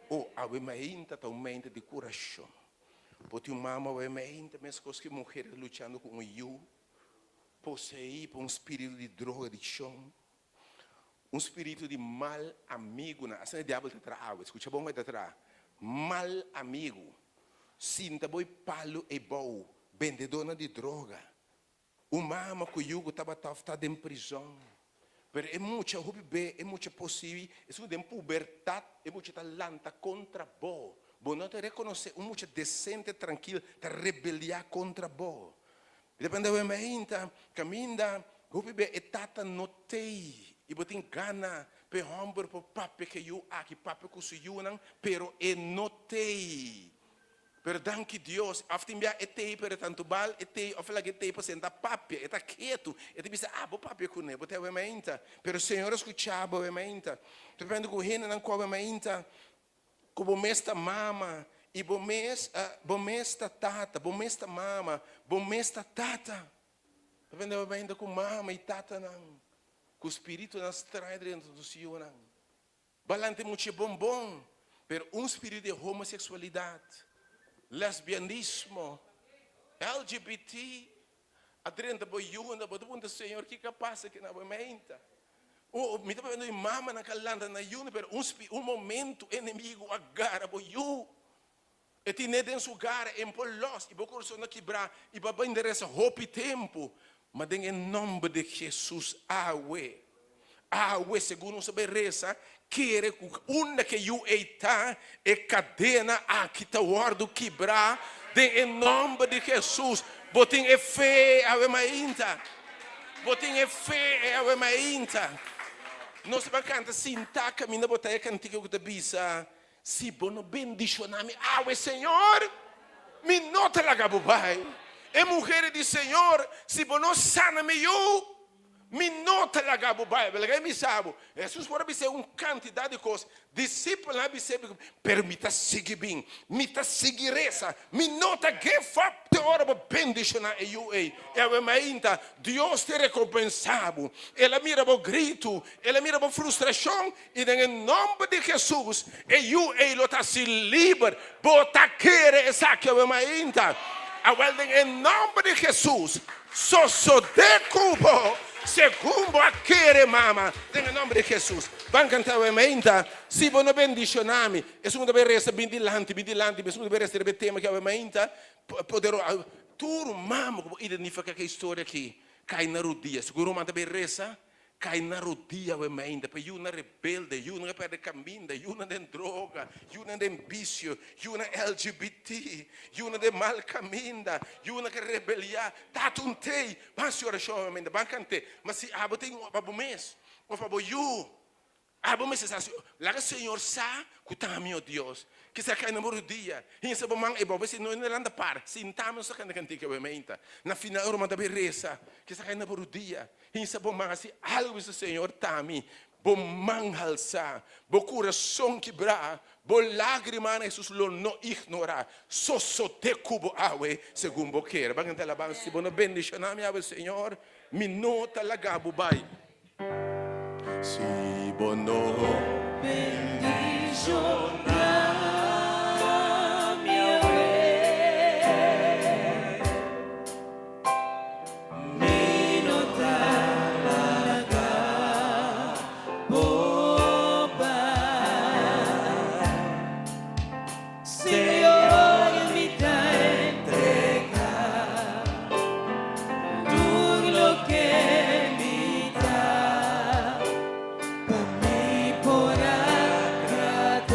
O avevamente talmente di coração. Porque uma mama obviamente, mas coisas que mulheres lutando com o eu, possuído por espírito de droga, de chão, espírito de mal amigo, assim o diabo te traz, escuta bom, te traz, mal amigo, sinta boi palo e bom, vendedora de droga, mama que o jugo estava em prisão, mas é muito bem, é muito possível, é uma puberdade, é muito talanta contra bom. Bom, não te reconhecer um muito decente, tranquilo, te rebeliar contra bo. Depende da minha caminha, o bebê é tata notei, e botem gana, pe hombre por pape que eu aqui, pape que se eu não, pero é notei. Pero danke Deus, aftimbia etei per tanto bal, etei ofla que etei senta papia, eta quieto, eta bisa bo papia com nebo, te vementa. Pero Senhor escuchava vementa. Tu vendo com rena não come vementa. Como mesta mama e bomesta tata, bomesta mama, bomesta tata. Tu vendo vementa com mama e tata não. Com o espírito nas trai dentro do Senhor não. Balante muito bom, pero espírito de homossexualidade. Lesbianismo, LGBT, adrenta boiuna, botupunta Senhor que capaz que na momenta. O me tá vendo mama na calanda na yuna, pero momento inimigo agarra boiu. E tinha dentro lugar em polos, e bocurso na quebrar, e baba endereça roupa e tempo, mas em nome de Jesus, awe, segundo se bereza, querer uma que eu eita e cadena aqui tá guardo quebrar em nome de Jesus. Botem é fé a mainta. Botem é fé a mainta. Nós vamos sinta caminho botar a cantiga que te bisa. Se bono bendicioname, Senhor, me nota la gabubai. E mulher de Senhor, se bono sana-me eu. Me nota la gabu Bible, me sabe. Jesus pode ser quantidade de coisas. Discípulo lá dizer, permita seguir bem, mita seguir essa. Me nota que facto ora bendicionar e eu e a mainta Deus te recompensado. Ela mira o grito, ela mira a frustração e em nome de Jesus e eu e lo tá se livre, bota querer essa que a mainta. Agora em nome de Jesus, só de cubo. Segundo a querer mama, em nome de Jesus. Van cantar a mainta, se você não bendicionami, e se você não resta bindilante, mas se você não resta tema que a mainta, poderão, tudo mama, como identifica que a história aqui, cai na rodia, seguro manda bem resta, cai na rodia a mainta, para you na rebelde, you na perde caminho, you na den droga, you na den vício, you na LGBT, you na den mal caminho, you na que rebeliar, tatuntei, mas senhora chama mainta, bancante, mas se abo tem um abo mês, ou abo you, abo mês assim, lá que o Senhor sabe, que tá meu Deus, que se cai na rodia, e se bom e bom, se não anda par, se intamos só quando cantica a mainta, na final uma da bereza, que se cai na rodia. Hinsa bom assim, algo do Senhor tami, bom manhalsa, bom coração quebrar, bom lágrima Jesus lo não ignorar, só te cubo awe, segundo bom quer. Vamos cantar lá, se bom bendicionar-me ao Senhor, minota la gabu bai. Si bom bendicionar. Por agradar.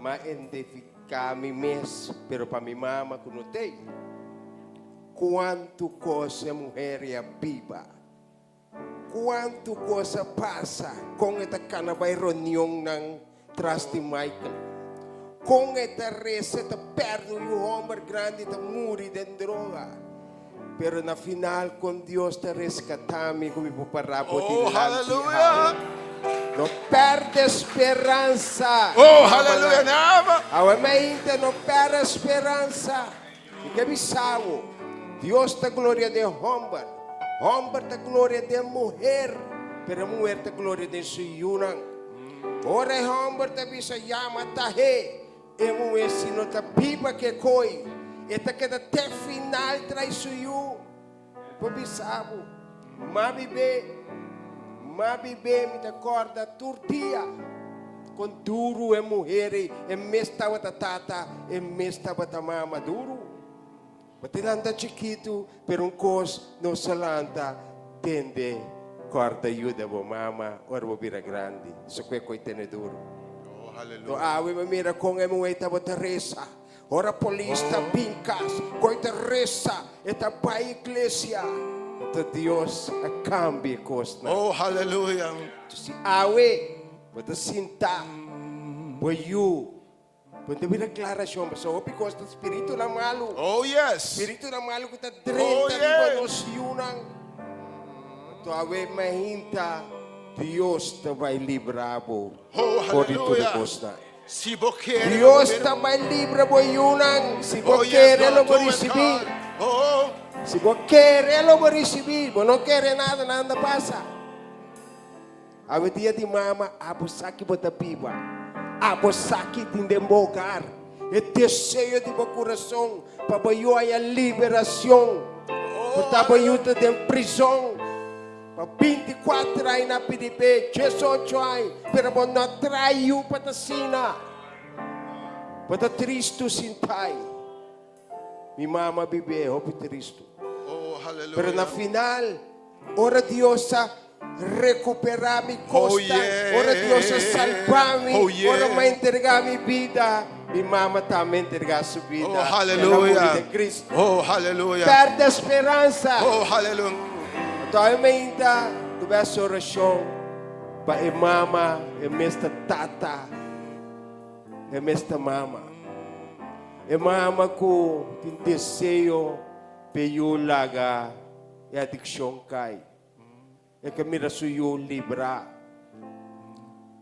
ma-identificami mes, pero para mi mama kunutay. Quanto coisa mulher é viva. Quanto coisa passa com esta canabay reunião ng trust de Michael. Com esta receta perdo e o homem grande te muri de droga. Pero na final, com Deus te rescatame, como para Oh, hallelujah. Não perde esperança. Oh, hallelujah. Nama. A mente não perde esperança. E que bisavo, Deus te glória de homem. Homem te glória de mulher. Pero mulher te glória de suyunan. Ora homem te bisa yama tahe. E mulher se não te pipa que coi. E te queda até final trai suyu. Por bisavo, Mabibe me acorda turtia. Com duro é mulher, e mesta bata tata, e mesta bata mama duro. Batilanda chiquito, pero cos no salanta, tende, corda ajuda bo mama, ora bo vira grande. Isso que coi tene duro. Oh, To hallelujah. awe me mira com e moeta bata resa. Ora polista pincas, coi Teresa, eta pai iglesia. Então Deus a cambia costa. Oh, hallelujah. Si awe, bata sinta, boyu. Pwede vira declaração, mas o because do espírito na malo. Oh, yes. Espírito na malo que tá Oh, drenta de yeah. nos yunang. Então awe mahinta, Deus te vai livrar bo. Oh, Por tudo hallelujah. costa. Si vos quieres. Deus te vai livrar bo yunang. Si Oh, vos yes, quer, Ele God, vai do it, receber. God. Oh, Se você quer, Ele vai receber. Se não quer nada, nada passa. A dia de mama, a você que bota pipa. A você que tem de mogar. E desejo de meu coração. Para eu a liberação. Para eu te de prisão. Para 24 anos na PDP. 18 anos. Pero não traiu para a sina. Para Cristo sintai. Mi mama vive, hopi Cristo. oh, Pero na hallelujah. final, ora Dios a recuperar mi costa, Oh, yeah. ora Dios a salvar-me, Oh, yeah. ora me entregar mi vida. Mi mama também entregar sua vida. Oh, Pelo amor hallelujah. de Cristo. Oh, hallelujah. Perde a esperança. Oh, hallelujah. Então, eu ainda tivesse oração para a mama, a minha tata, a minha mama. E mama ko tin desejo peyo laga e addiction kay. E kamira suyo libra.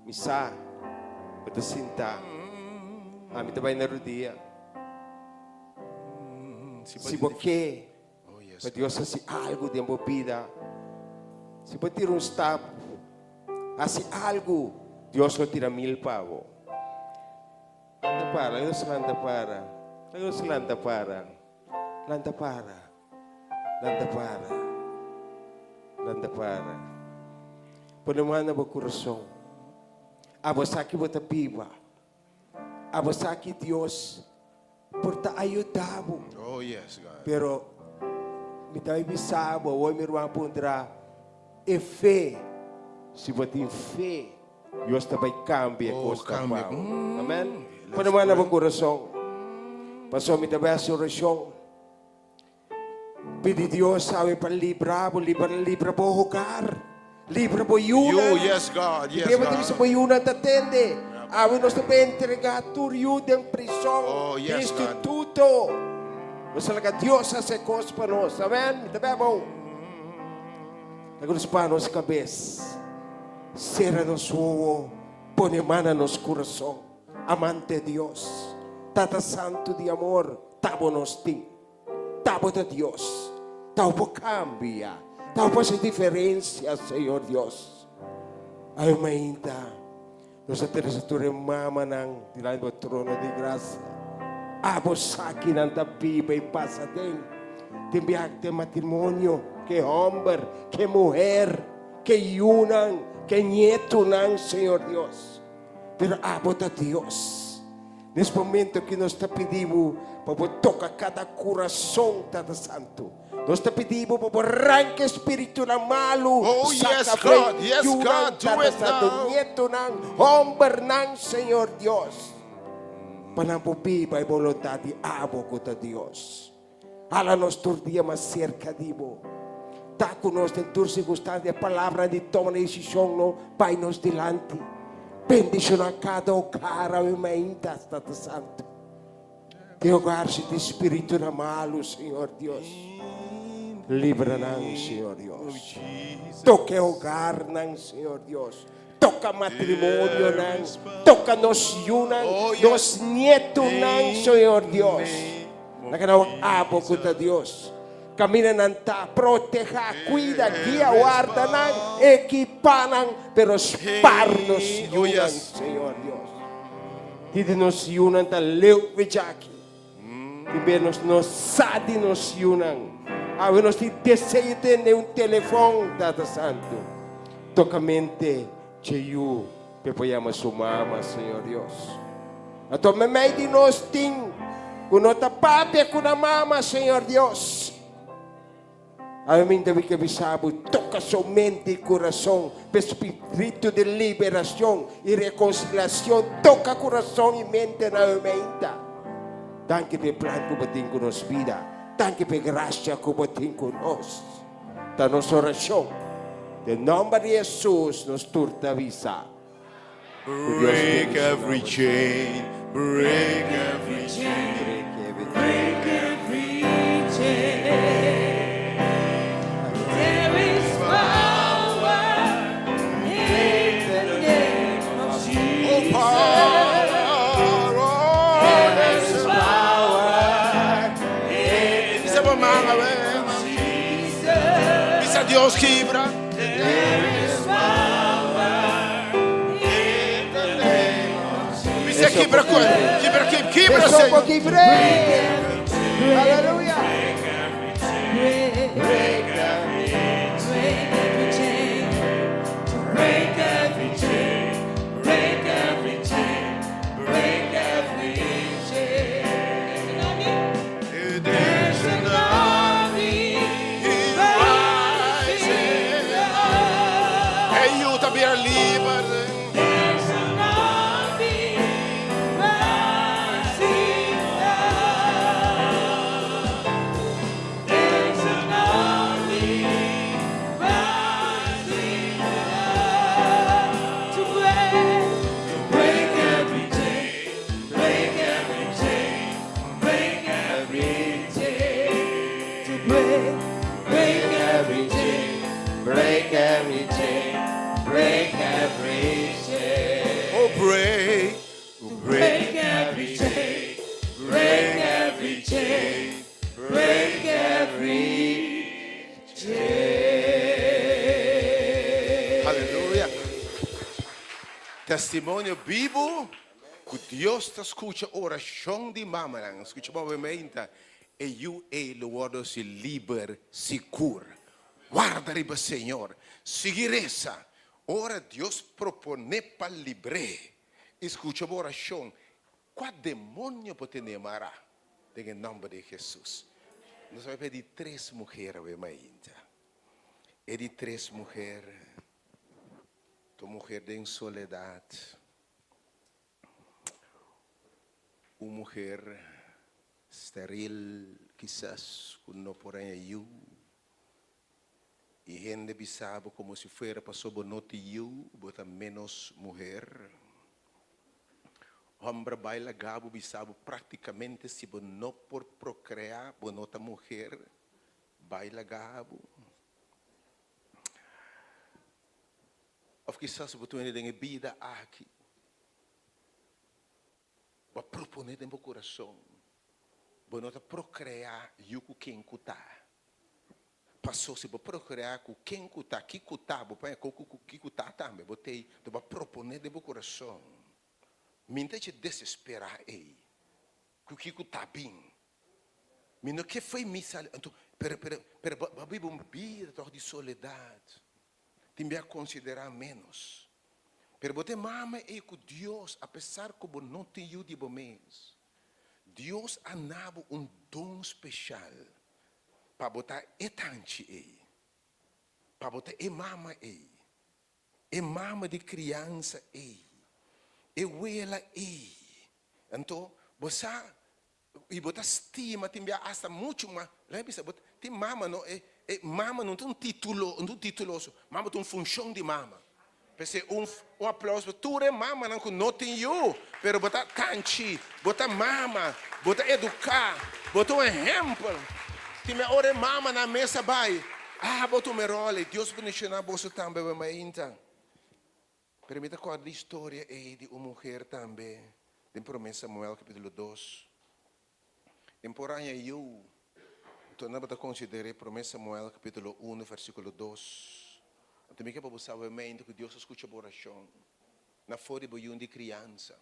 Misa, patasinta. Ami tabay na rodia. Si boke, Oh, yes. pa Dios si algo de mo vida. Si pa tira un stop, asi algo, Dios lo tira 1000 pavo. Landa para, Deus landa para. Deus landa para. Landa para. Landa para. Landa para. Panamana ba coração? Abasaki ba ta piba? Abasaki Dios por ta ayudabo. Oh, yes, God. Pero mi tayo bisabo, o mi ruang pundra, e fé. Se batin fé, Deus também cambia Oh, costa cambia. pao. Amen? Let's Panamana pray. ba coração? Pasó mi tabi sa oração. Pedi Dios sabe para libra po hogar. Libra po yuna. You, yes, God. Yes, Di ba sa po God. yuna tatende? Awi nos tabi entregar turyo ng prisão. Oh, yes, God. Instituto. Mas talaga Dios sa sekos pa nos. Amen? Mi tabi mo. Nagulos pa nos kabes. Sera nos uwo. Ponemana nos coração. Amante Dios. Tata Santo de amor, tabo nos ti, tabo de Dios, tabo cambia, tabo se diferencia, Senhor Dios. Ay, mainta, nos ateresa tu remama ng dilay mo trono de graça, abo sa akin ang tabiba e pasa din, timbiyak de matrimonio, que homem, que mulher, que yunang, que nieto ng Senhor Dios, pero abo de Dios. Nesse momento que nós te pedimos para tocar cada coração, Tata Santo. Nós te pedimos para arrancar espírito na malo. Oh, yes, saca God. Yes, yunang, God. Do Tata it Santo, now. nieto ng homem ng Senhor Deus. Panampupi by voluntad di abo ko ta Dios. Ala nos tur dia mas cerca dibo. Ta conosco em tur circunstância a palavra de toma decisão no Pai nos delante. Bendição a cada cara e meinta Santo Santo. Que hogar-se de espírito na malo, Senhor Deus. Livra-nos, Senhor Deus. Toque hogar, Senhor Deus. Toca matrimônio, toca nos yunan, nos nietos, Senhor Deus. Nakanawag abo ko ta Deus. Camina nanta, proteja, cuida, guia, guarda, equipanan, pero sparnos yunan, Senhor Deus. Dito nos yunan ta leu vejaki. Tibenos nos sadi nos yunan. Awe nos desejo de um telefone, Tata Santo. Tocamente. Cheyu, pepoyama sumama, Senhor Deus. Ato memay di nos ting, kuno tapape kuna mama, Senhor Deus. Amém, Davi que bisabo, toca somente o coração, espírito de liberação e reconciliação, toca coração e mente na mente. Danke pe plan ko bating ko nos vida, danke pe gracia ko bating ko nos. Ta nos oração. Em nome de Jesus, nos turta visa. Break every chain, break every chain, Break every chain. There is power in the name of Jesus. There is power in Bisa pa mga Jesus. Bisa Dios quebra. There is power in the name of Jesus. Bisa quebra Pessoa Senhor. que break. Aleluia. Break every chain. Break every chain. Break every chain. Break every chain. There's an army rising up. Aiuta a via libera. There's an army rising up. There's an army rising up to break every chain, break every chain, break every chain, to break every chain, break every chain, break every chain. Oh, break. Break every chain, break every chain, break every chain. Aleluia. Testemunho vivo que Deus te escuta oração de mamãe. Escuta movimento. E eu e o word se liber seguro. Guarda riba Senhor. Seguiresa. Ora Deus propone para libre. Escuta a oração. Qual demônio pode nemará? Em nome de Jesus. Nós vamos pedir 3 mulheres ainda. E de 3 mulheres. Tu mulher em soledade. Uma mulher estéril, quizás, que não porém eu. E gente bisabo como se fuera para sobonote eu, bota menos mulher. Homem baila gabo bisabo praticamente se não por procriar, bonota mulher, baila gabo. Of quizás botou em vida aqui. Vai proponer dentro do coração. Bonota procriar e com quem cutar. Passou se vai procriar com quem cutar, que cutar, vai com que cutar também. Botei, tu vai proponer dentro do coração. Minta te desesperar aí. Com que cutar bem. Minta que foi missa, então, per viver uma vida de soledade. Tem a considerar menos. Pero bote mama e com Deus, apesar que não tem eu de mês, Deus anava dom especial para botar etante aí, para botar mama aí, mama de criança aí, ela aí. Então, Você e botar estima tem hasta muito mais lembra tem mama não mama não tem um tituloso mama tem uma função de mama pensei um aplauso tu é mama não tem eu pero botar canchi botar mama botar educar botar um exemplo tem me ore mama na mesa vai botar me role Deus beneficiar você também mas então permita contar a história de uma mulher também de 1 Samuel capítulo 2 Temporânea eu tornava a considerar 1 Samuel capítulo 1 versículo 2 também que para você saber que Deus escuta a oração na fora de criança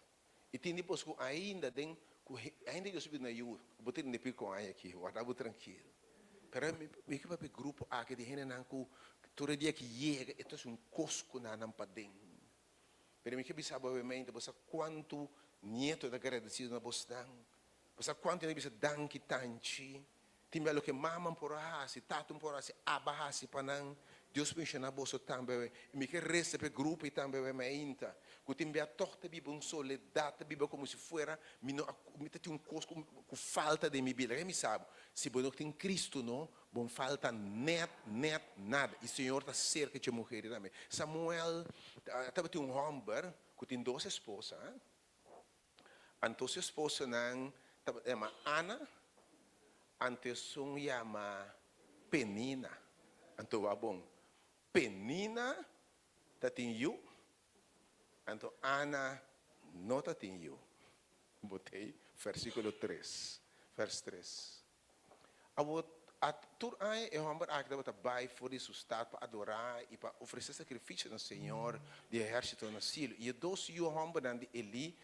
e tem depois que ainda Deus sabe na eu botar de pico com aqui guardava tranquilo pero me que para o grupo aqui de gente não que todo dia que chega isso é um cosco na nampadem pero me que sabe você quanto nieto da agradecido na bostão você quanto ele bisa danki tanchi timba lo que mamam por hasi tatum por hasi abahasi panang Deus menciona boso também me que receber grupo e também me inta que timba torta bibo um soledade bibo como se fora me tem um cosco com falta de mi bila que me sabe se bom tem Cristo não bom falta net nada e o Senhor está cerca de mulher também Samuel estava tem um homem que tem 2 esposas então sua esposa não chama Ana, antes chama Penina. Então, va bom. Penina tá tinha, então Ana não tá tinha. Botei versículo 3, verso 3. A tur ai é uma barca da vai for isso estar para adorar e para oferecer sacrifício ao Senhor de exército no cielo. E dois o homem de Eli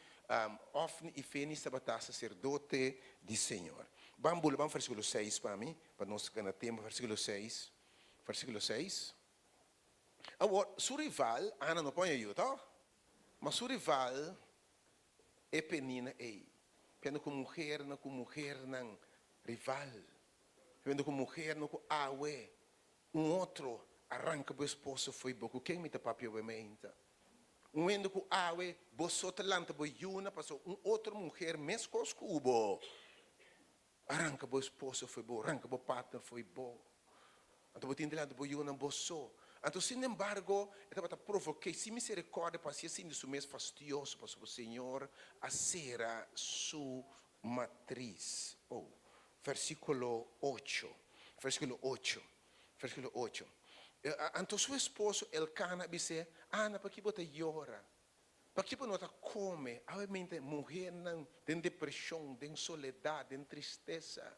Ofni e Feni estava sacerdote de Senhor. Vamos ler o versículo 6 para mim, para nós ganhar tempo, versículo 6. Versículo 6. Agora, seu rival, Ana não põe aí, tá? Mas seu rival é Penina aí. Pena com mulher, não rival. Pena com mulher, não com awe. Outro arranca o esposo foi pouco. Quem me tá papel obviamente? Endo com awe, boso talanta boiuna, passou outra mulher mesmo cubo. Arranca o esposo foi bom, arranca o partner foi bom. Então botin de lado boiuna boso. Então, sin embargo, estava a provocar, se misericórdia para ser assim de seu mês fastidioso para o Senhor, a será sua matriz. Versículo 8. Versículo 8. Versículo 8. Então, seu esposo, Elcana, disse, Ana, para que você llora? Para que você não come? Obviamente, mulher não tem depressão, tem soledade, tem tristeza.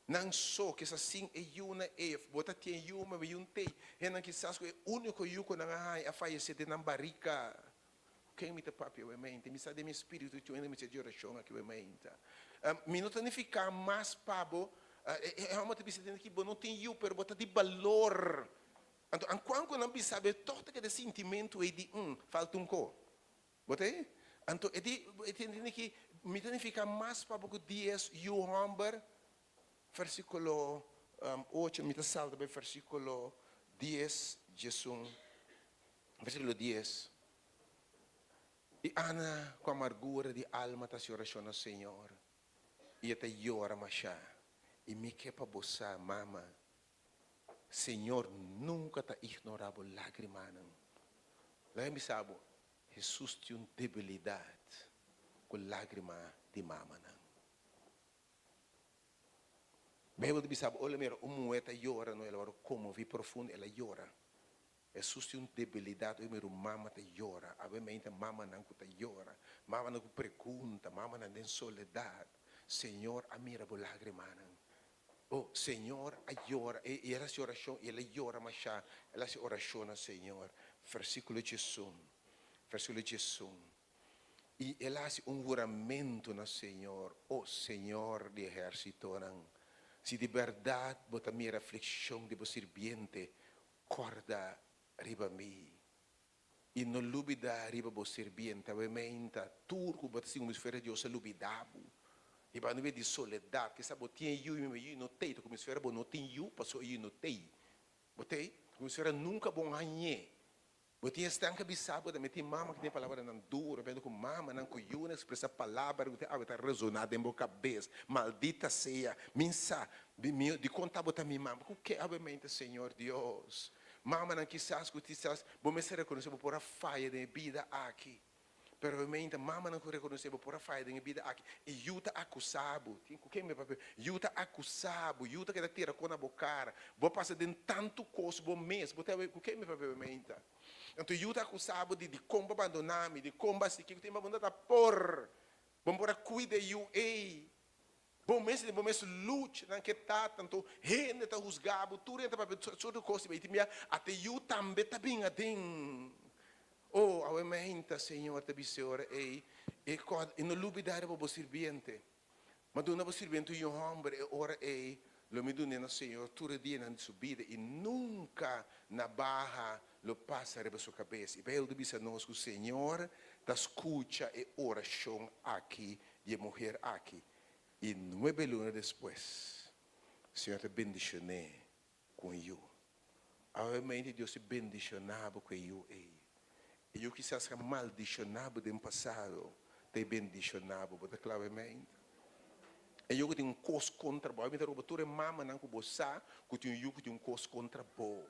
Não só que assim é uma bota tem uma e um tem, é não que sabe é único yuko na ai a falecer de nambarica. Quem me tá papi obviamente, me sabe de meu espírito tu ainda me se de oração aqui obviamente. Me não tem ficar mais pabo, é uma te precisa que não tem eu, pero bota de valor. Então, quando não sabe torta que de sentimento é de falta co. Botei? Então, é de que me tem ficar mais pabo que dias you humber. Versículo 8, me salta para versículo 10, Jesus. Versículo 10. E Ana, com amargura de alma, está se oração ao Senhor. E até llora, machá. E me quepa boçar, mama. Senhor nunca está ignorado lágrima. Lá me sabe, Jesus tem uma debilidade com lágrima de mama. Bem, você sabe, olha, mira, moeda llora, não, ela como vi profundo, ela llora. Jesus tem uma debilidade, mira, mama te llora, obviamente mama não te llora, mama não pergunta, mama não tem soledade. Senhor, a mira por lágrima. Senhor, a llora, e ela se oração, e ela llora, mas ela se oraciona, Senhor. Versículo 18. Versículo 18. E ela hace juramento no Senhor, Senhor de exército, se de verdade bota minha reflexão de você sirviente, corda riba mi. E não lubida riba você sirviente, obviamente, tudo que bota assim, esfera de Deus é lubidabo. E para não ver de soledade, que sabe, tinha eu não tenho, como esfera, não tenho, passou eu não tenho. Botei? Como esfera nunca bom ganhar. Você está em cabeça, você tem mama que tem palavra não dura, vendo com mama não cuiuna, expressa palavra que está resonada em boa cabeça. Maldita seja, minsa, de contar botar minha mama. O que obviamente, Senhor Deus? Mama não quizás, vamos se reconhecer por a falha da vida aqui. Pero obviamente, mama não reconhecer por a falha da vida aqui. E Yuta acusado, o que me papel? Yuta acusado, Yuta que da tira com a bocara. Vou passar de tanto coisa, bom mês, o que me papel obviamente? Então, eu estou acusado de como abandonar-me, de como assim, que eu tenho que por. Vamos por cuidar de eu, bom mês lute, não que tá, tanto, gente está juzgado, tudo está para toda coisa, até eu também está bem adem. Oh, obviamente, Senhor, te bisora, e não lubidar para o serviente. Mas não é serviente de um homem, ora, lo me dune, Senhor, tudo dia na sua vida, e nunca na barra lo passa sobre sua cabeça. E eu disse a nós que o Senhor te escuta a oração aqui, de mulher aqui. E 9 lunas depois, o Senhor te bendicionou com eu. Obviamente, Deus te bendicionava com eu. E eu quizás que maldicionava do passado, te bendicionava, mas claramente. E eu tenho coisa contra você, mas eu tenho mama não você, que tenho coisa contra você.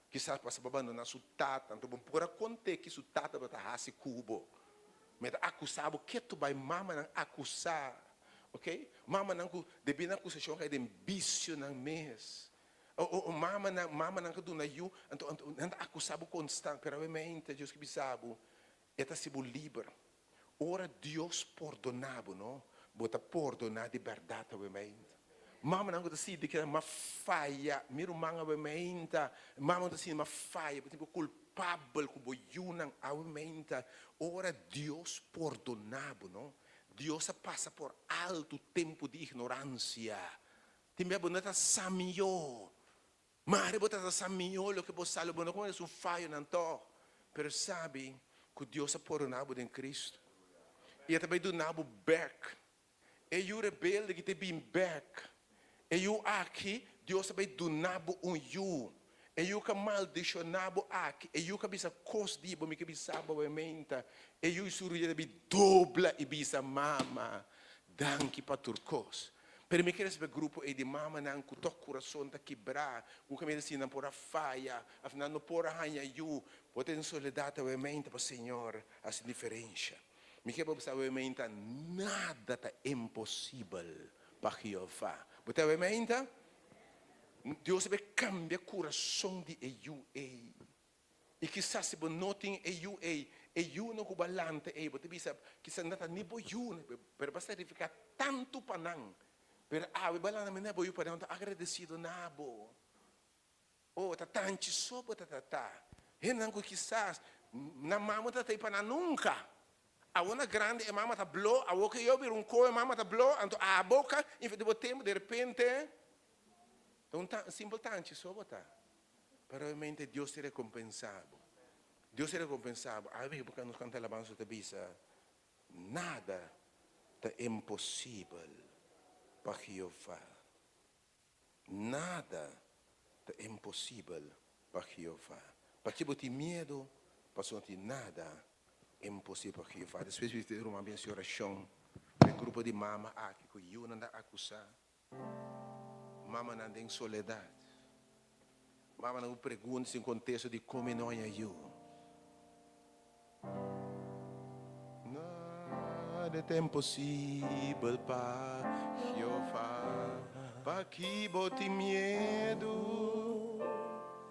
Quizás passa para abandonar sua tata, então por conta que sua tata vai estar assim cubo, mas acusado que tu vai mama não acusar, ok? Mama não deve na acusação que é de vício não mês, ou mama não que do na you, então não acusado constante, pero obviamente Deus que sabe, é se livre. Ora Deus perdonava, não? Bota perdonar de verdade, obviamente. Mama não decide que é uma falha, miro manga obviamente, mama decide uma falha, por exemplo, culpável que boiunam obviamente. Ora Deus perdonava, não? Deus passa por alto tempo de ignorância. Também bonita samio, mas bonita samio lo que você sabe, bonita como é um falho não tô, pero sabe que Deus perdonava em Cristo. E também do nabo back. E o rebelde que te bem back. E eu aqui, Deus vai donar um you. E eu que maldicionava aqui. E eu que bisa cos di, bom que bisa obviamente. E eu suruja de dobla e bisa mama. Danke para turcos. Pero me queres ver grupo e de mama não que toca coração tá quebrar. O que me diz não por a falha, afinal não por a ranha you. Pode em soledade obviamente para o Senhor as diferença. Me quer observar obviamente nada está impossível para Jeová. Você obviamente Deus vai cambiar o coração de eu. E quizás se você não tem eu não balante, você pensa que se não está nem bom eu, mas basta ficar tanto para não. Mas o balante não é bom eu para não estar agradecido nabo. Oh, está tanto sobre tá. E não quizás na mama está para nunca. A uma grande é mama tá blow, a outra eu vir coisa mama tá blow, então a boca em vez de botar de repente, então simples tanto só botar. Pero realmente Deus te recompensado. Deus te recompensado. A ver porque nos canta alabanza te bisa, nada é impossível para Jeová. Nada é impossível para Jeová. Para que bote medo, para sentir nada impossível para Jeová. Depois de ter uma benção oração, um grupo de mama aqui que eu não acusar, mama não tem soledade, mama não pergunta se contexto de como não é eu. Nada é impossível para Jeová, para que bote medo,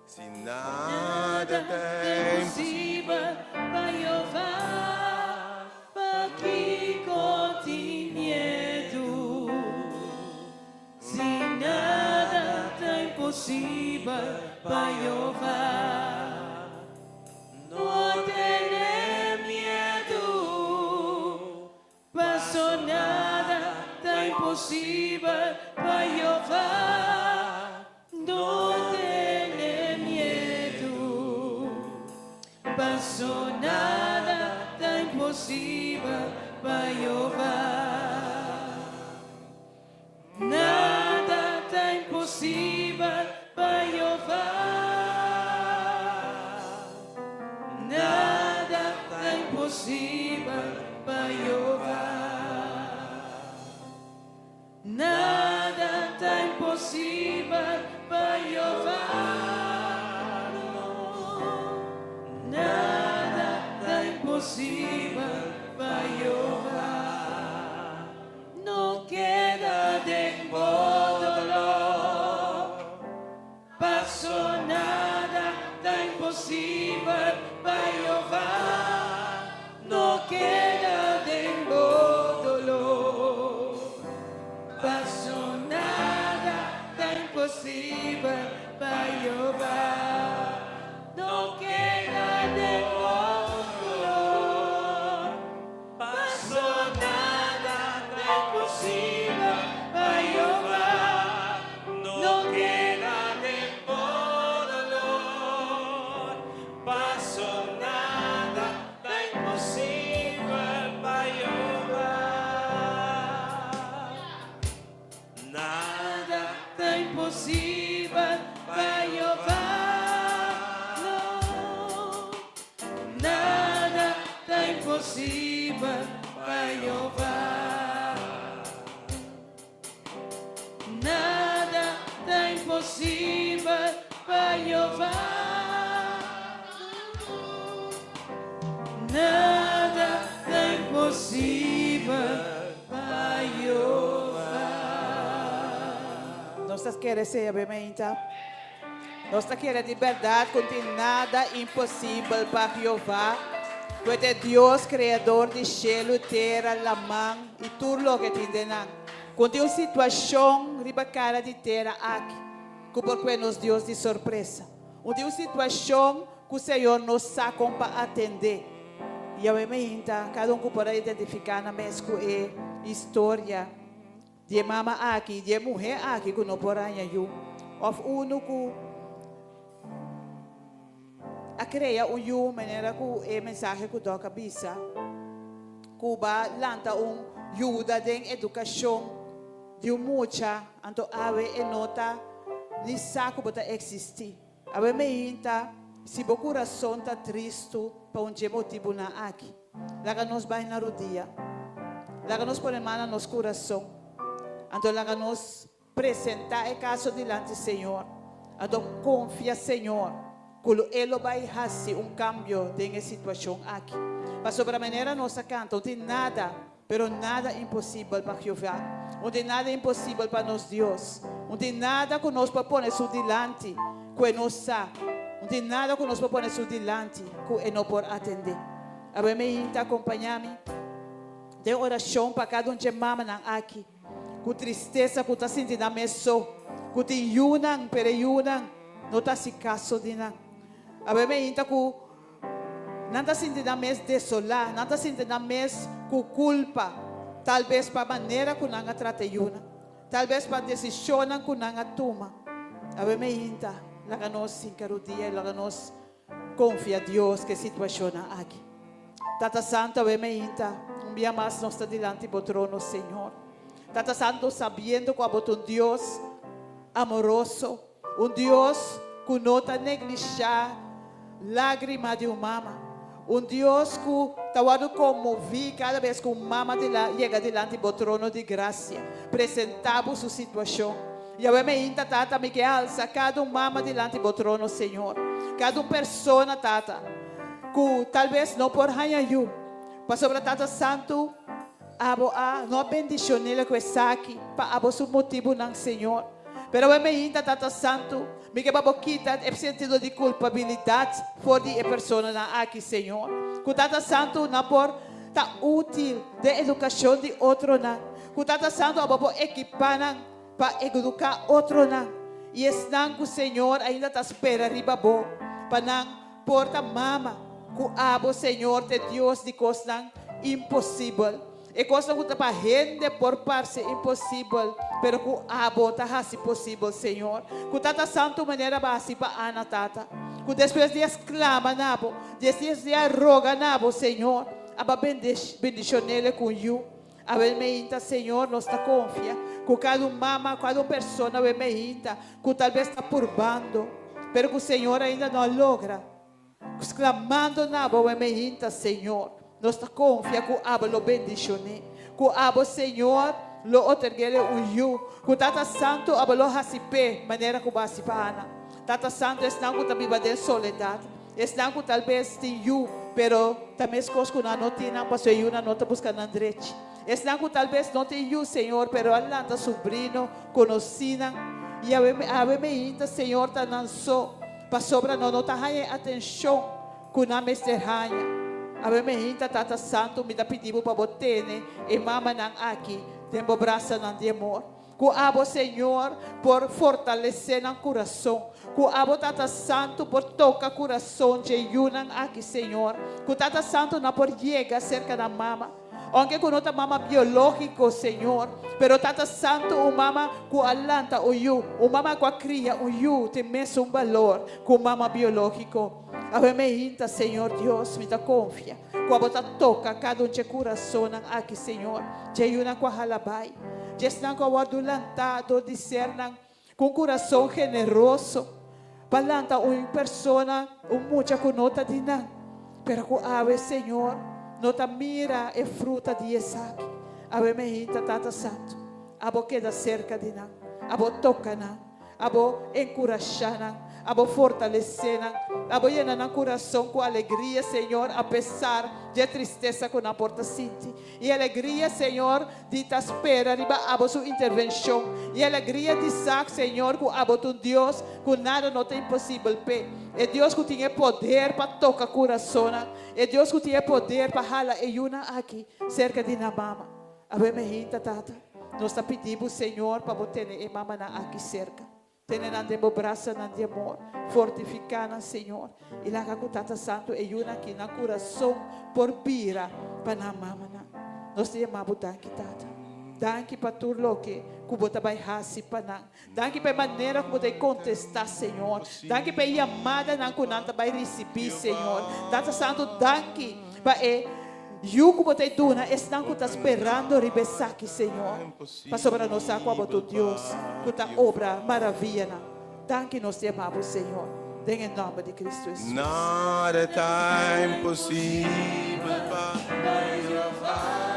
se nada é impossível para Jeová, para que conte medo, se nada é impossível para Jeová, não tenha medo, passou nada é impossível para Jeová, não tenha medo, passou nada tá impossível para Jeová, nada tá impossível para Jeová, Nada está imposible para Jehová. Nada está imposible para Jehová. No queda de dolor. Pasó nada está imposible para Jehová. No queda de dolor. Pasó nada tan imposible para Jehová. No queda de dolor. Pasó nada tan imposible para Jehová. No queda de dolor. Pasó nada tan imposible para Jehová. Nada está imposible para Jehová. No. Nada está imposible para Jehová. Nada está imposible para Jehová. Nada está imposible para Jehová. Nós queremos ser bem-vinda. Nós queremos liberdade, não tem nada impossível para Jeová. Tu és Deus, Criador de céu e terra, la mão e tudo o que tem dentro. Quando tem uma situação, riba cara de terra aqui, que porque nos Deus de surpresa. Quando tem uma situação que o Senhor nos saca para atender. E a bem-vinda, cada um que pode identificar na mesma história. De mama aqui, de mulher aqui que não pode ajudar. Of uno que a criar o maneira que mensagem que toca bisa. Cuba lanta ajuda de educação de mucha, anto ave e nota ni saco bota existir. Ave me inta se o coração tá triste para motivo na aqui. Laga nos vai na rodia. Laga nos põe mano nos coração. Anto laga nos apresentar o caso diante do Senhor. Anto confia Senhor. Quando Ele vai fazer cambio de situação aqui. Mas sobre a maneira nossa canta, não tem nada, pero nada impossível para Jeová. Não tem nada impossível para nós Deus. Não tem nada que nós podemos pôr diante, que nós sabe. Não tem nada que nós podemos pôr diante, que não pode atender. A mim está acompanhando. Tem oração para cada um de mama aqui. Com tristeza que está sentindo na mesa. Que tem yunang, pero yunang, não está se caso de nada. A mim está com nada sentindo na mesa desolar, nada sentindo na mesa com culpa. Talvez para a maneira que não trata yuna. Talvez para a decisão que não toma. A mim está. Laga nós sincero dia, laga nós confia a Deus que a situação aqui. Tata Santo, a mim está. Dia mais nós está diante do trono, Senhor. Tata Santo, sabendo que há Deus amoroso, Deus que não está negligenciar lágrima de mama. Deus que está comovido cada vez que mama chega diante do trono de graça. Apresentamos sua situação. E a mim está, tata, me que alça cada mama diante do trono, Senhor. Cada pessoa, tata, que talvez não por hanhayu. Mas sobre Tata Santo, não bendição nele que está aqui, para o seu motivo não, Senhor. Pero a mim está, Tata Santo, me que baboquita é sentido de culpabilidade por a pessoa aqui, Senhor. Que Tata Santo não por tá útil de educação de outro não. Que Tata Santo a babo equipar para educar outro não. E estão que o Senhor ainda está esperando riba bo para não porta mama. Que abo Senhor de Deus de coisas impossível. E coisas que para gente por parte impossível, pero que abo tá assim possível, Senhor. Que Tata Santo maneira base para Ana Tata. Que depois de exclama nabo, depois de roga nabo, Senhor, aba bendição nele com you. A vermelhinta, Senhor, nós está confia. Que cada mama, cada pessoa vermelhinta, que talvez está purbando, pero que o Senhor ainda não logra. Exclamando na boa vermelhinta, Senhor. Nós está confia que o abo lo bendicione. Que o abo, Senhor, lo otergele uyu. Ku Tata Santo abalo hasipe, maneira ku basipana. Tata Santo es não ku tabiba de soledade. Es não ku talvez ti you, pero tames cos ku na noti na paso yu na nota busca na dreche. Es não ku talvez não te you, Senhor, pero alanta sobrino, conocina. E ave me inta, Senhor, ta nanso, pa sobra no nota haye atenção, ku na mester hanya. Ave me inta, Tata Santo, me dá pedido para botene, e mama nang aqui, tempo braça nang de amor. Ku abo, Senhor, por fortalecer nang coração. Ku abo, Tata Santo, por tocar coração de yunang aqui, Senhor. Ku Tata Santo, na por llega cerca da mama. Aunque ku nota mama biológico, Senhor, pero Tata Santo, o mama ku alanta o yu, o mama ku cria o yu, tem mesmo valor ku mama biológico. Ave me inta, Senhor Deus, me dá confia. Ku abo ta toca cada um de coração aqui, Senhor. Je yuna ku halabai. Jesnan ko wadulantado discernan com coração generoso. Palanta uma persona, muita conota de nan. Pero ku ave, Senhor, nota mira e fruta de Isaac. Ave me hinta, Tata Santo. Abo queda cerca de nan. Abo toca nan. Abo encorajar nan. Abo fortalecer nan. Abo llenar nan coração com alegria, Senhor, apesar de tristeza que na porta sinti. E alegria, Senhor, de te espera, riba abo sua intervenção. E alegria de Isaac, Senhor, que abo tu Deus, que nada não é impossível. É Deus que tem poder para tocar coração. É Deus que tem poder para jalar e una aqui, cerca de na mama. Ave me hinta, Tata. Nós está pedindo, Senhor, para botar e mama aqui cerca. Tenen de braça de amor, fortificando, Senhor. E lá que Tata Santo e una aqui na coração por pira para na mama. Nós te amamos, danke, Tata. Danke para tudo lo que você vai fazer para nós. Danke para a maneira que você contestar, Senhor. Danke para a chamada que você vai receber, Senhor. Tata Santo, danke para o que você dona, estão que está esperando receber aqui, Senhor. Para sobre nós, com tu Deus, que está obra maravilha. Danke, nós te amamos, Senhor. Em nome de Cristo Jesus. Nada tá impossível para Jeová.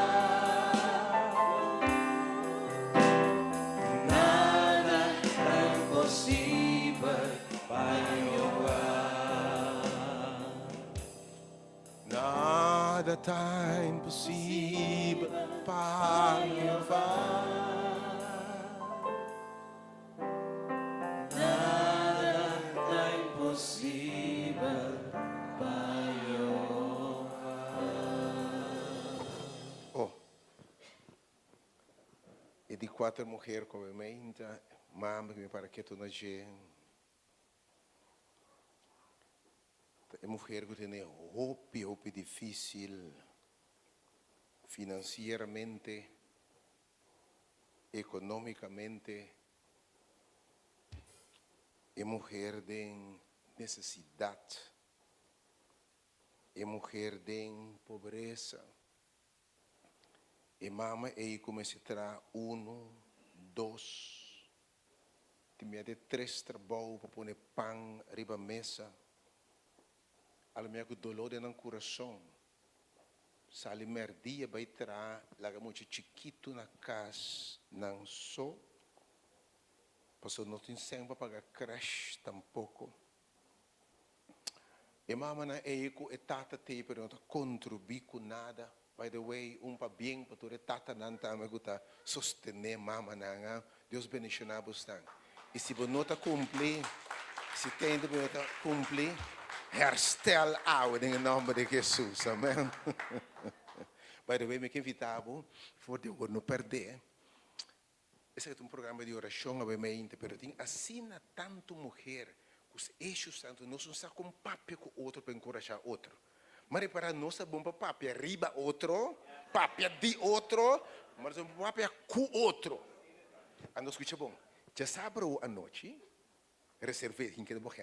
Nada é impossível para Jeová. Nada tá impossível para Jeová. Oh, e de quatro mulheres com a mente, mama me para que tu não gente. É mulher que tem roupa difícil, financeiramente, economicamente. É mulher de necessidade. É mulher de pobreza. E mama aí começa a trazer 1, 2, tem de 3 trabalhos para pôr pão riba mesa. Almia que dolor no coração. Sali merdia vai trazer, laga muito chiquito na casa, não só. Porque não tem sempre para pagar creche tampouco. E mama na eco e tata te pero não contribui com nada. By the way, para bem para tu tata não tá me gusta sostener mama na Deus bendicionar você. E se você não cumprir, se tem de cumprir, herstel out em nome de Jesus, amém. By the way, me que invitava for de não perder. Esse é um programa de oração, obviamente, pero tem assim tanto mulher, os eixos santos não são com papel com outro para encorajar outro. Mas para nós é bom para papel riba outro, papel de outro, mas é bom papel com outro. A nós escuta bom. Já sabe a noite, reservei em que é boa.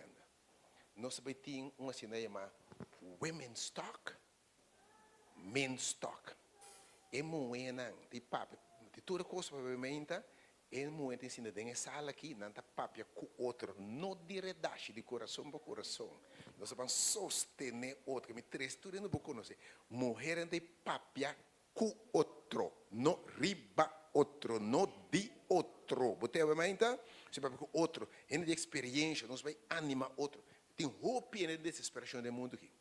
Nós vai ter uma cena chamada Women's Talk, Men's Talk. É moeda de papel, de toda coisa para obviamente. É muito ensina dentro sala aqui, não está papia com outro, não diredache de coração para coração. Nós vamos sostener outro, que me três tudo não vou conhecer. Mulher de papia com outro, não riba outro, não de outro. Botei a mente? Se para com outro, é de experiência, nós vai animar outro. Tem roupa e desesperação do mundo aqui.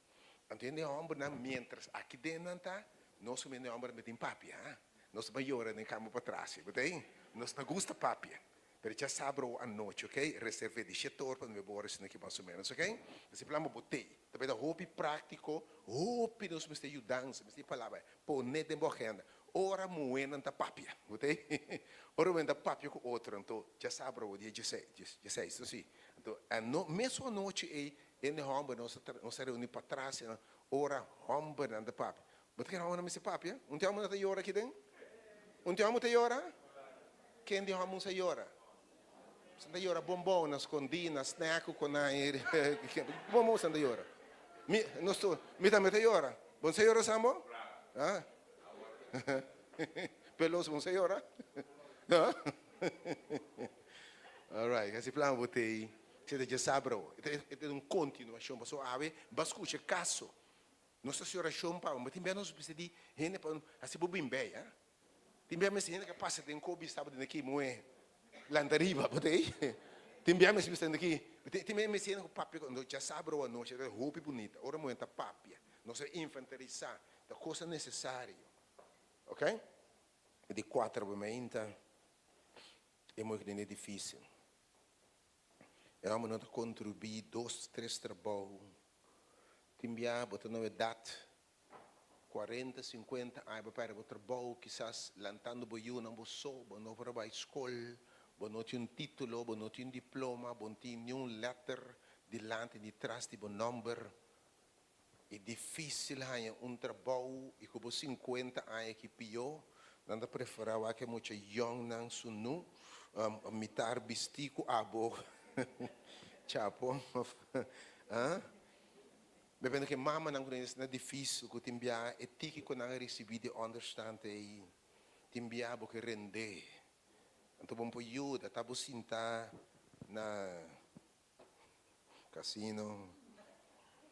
Entende? Homem não mientras aqui dentro tá, nós somos homem que tem papia, nós vai chorar nem cama para trás, botei? Nós não gosta papia. Pero já sabe a noite, ok? Reserve de setor para me botar isso aqui mais ou menos, ok? Esse plano botei. Também da roupa prático, roupa nós me ajudando, me palavra, pôr net em agenda. Ora moeda da papia, botei? Ora moeda papia com outro, então já sabe o dia 16, assim. Então, mesmo a noite é em homem nós reunimos para trás, ora homem da papia. Mas que homem não me papia? Tem homem que está aqui dentro? Tem homem que está? Quem tem homem que está? Santa Yora bombom nas condinas, snack com a bombom Santa Yora. Nós tô, me também Santa Yora. Bom senhora sambo? Ah. Pelos bom senhora? Não. All right, esse plano botei. Você já sabe, é um continuação, mas só ave, bascuche caso. Nossa senhora chompa, mas também nós precisamos de gente para assim bobim bem, também mas gente que passa de cobi estava daqui moe. Lantariba, botei. Timbiamo se viste aqui. Timbiamo me sendo papia quando já sabe a noite, é roupa bonita. Ora muita papia. Nós é infantilizar da coisa necessária. Ok? De 4 momentos é muito difícil. É uma nota contribuir 2, 3 trabalhos. Timbiamo botar uma idade 40, 50 anos para o trabalho, quizás lantando boiu não boçou, não para a escola. Bom, não tinha título, bom, não tinha diploma, bom, tinha nenhum letter delante de trás de bom número. É difícil ganhar trabalho e como 50 anos que pior, não dá preferar que muito young não sunu, mitar bistico abo, chapo, bebendo que mama não conhece é difícil que timbia é tiki que não recebi de understand e timbia porque render. Então vamos para ajuda, tá bucinta na casino,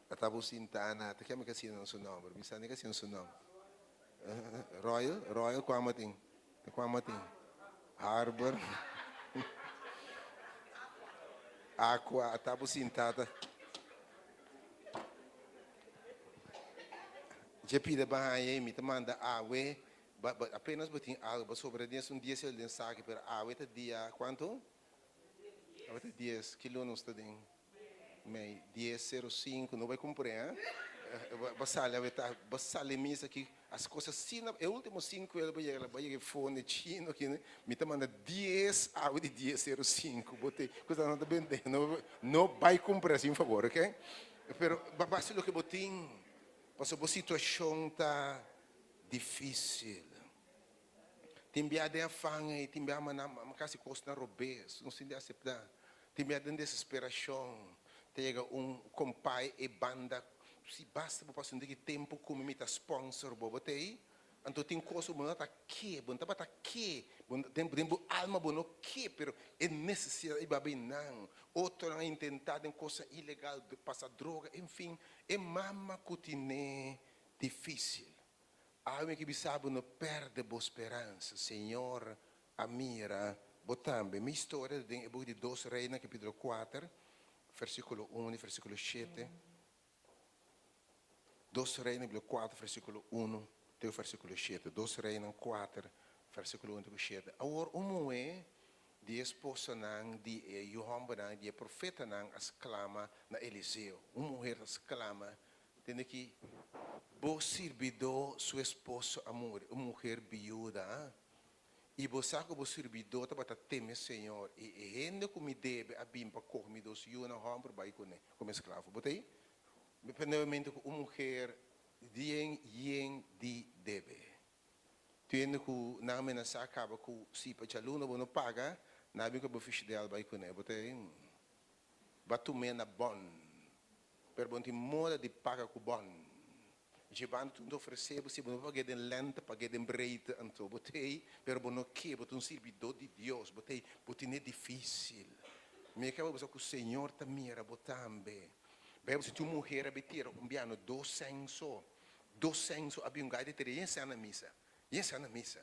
tá bucinta na, tá que é casino não seu nome, bisa nem casino seu nome. Royal qual matin, Harbor, Aqua, tá bucinta. Já pide bahia, me manda água. Apenas botin algo sobre isso, dia se ele sabe para a outra dia quanto? A outra 10 quilômetros está dentro. Mas 10,05 não vai cumprir, basale misa aqui as coisas sim, é o último 5 ele vai fone chino aqui, né? Me tá manda 10 a de 10,05, botei coisa não tá bem, não vai cumprir assim, por favor, ok? Pero basta o que botin, passou por situação tá difícil. Timbia de afang, timbia mana makasi costa na robes, não se aceitar. Timbia de desesperação, tega compai e banda, se basta para passar de tempo como me tá sponsor botei, então tem coisa bom tá que, bom tá que, bom tempo alma bom que, pero é necessário e babi não, outro não intentado em coisa ilegal, de passar droga, enfim, é mama cutine difícil. Alguém que sabe não perde a esperança, Senhor, amira, botambe. Minha história é de 2 Reis, capítulo 4, versículo 1 e versículo 7. 2 Reis, capítulo 4, versículo 1 e versículo 7. 2 Reis, 4, versículo 1 e 7. Agora, mulher de esposa de João, de profeta, exclama na Eliseu. Uma mulher exclama, tem que vos servidor, seu esposo, amor, uma mulher viúva. E você que vos servidor, está para temer, Senhor. E ainda que me deve a bimpa comigo, se eu não rompo, vai como escravo. Botei? Dependendo de uma mulher, de deve. Tendo que na ameaça acaba com se para aluno não paga, na bimpa vou fixe dela, vai com ele. Botei? Batumena na bom. Pergunta moda de pagar com bom. Jebando tudo oferecer, você não paga de lenta, paga de breita, então botei, pero não que, botei servidor de Deus, botei é difícil. Me acaba que o Senhor te mira, botambe. Bem, se tu mulher abetir, biano 2 censo, 2 censo, havia gai de 3 na missa, na missa.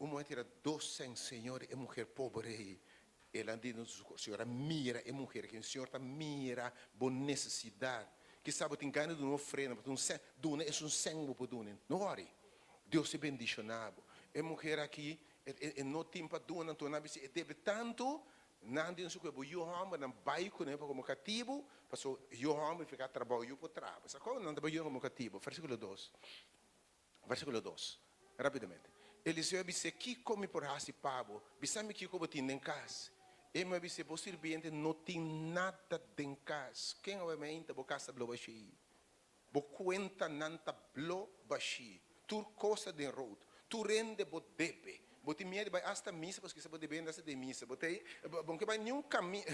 uma tira 200 senhor e mulher pobre. Ela diz, o Senhor mira a mulher, que o Senhor mira a necessidade. Que sabe, tem ganho de uma ofrenda, mas um é um sangue para donar. Não ore. Deus se bendicionado. A mulher aqui, não tem para donar, então, deve tanto, não tem que o Johan, não vai com ele como cativo, porque o Johan fica trabalhando para trás. Sacou? Não trabalhando como cativo. Versículo 2. Versículo 2. Rapidamente. Eliseu disse, que come por raça pavo? Bisame que como tem em casa. E me disse, possivelmente não tem nada em casa. Quem obviamente vou casa blo baixi. Vou conta nanta blo baixi. Tu coisa de rodo. Tu rende bo debe. Vou te medo vai hasta missa porque você pode bem de missa. Botei, bom que vai nenhum caminho.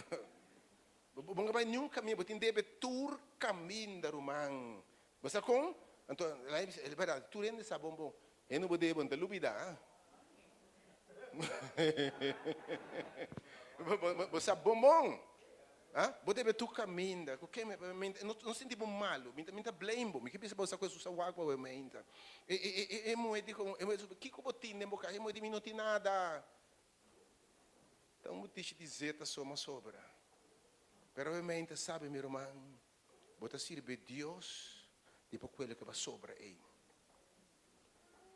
Bom que vai nenhum caminho. Vou te debe tur caminho da rumang. Você com? Então, lá é verdade. Tu rende sa bom. E não vou debe ante lubida. Você bom. Você deve tu caminhar, porque não senti bom malo, me blame, me que pensa você coisa sua água me e mo digo, que como tem nem boca, mo de não tem nada. Então mo te dizer tá só uma sobra. Pero obviamente sabe meu irmão, bota sirve Deus tipo aquilo que vai sobra aí.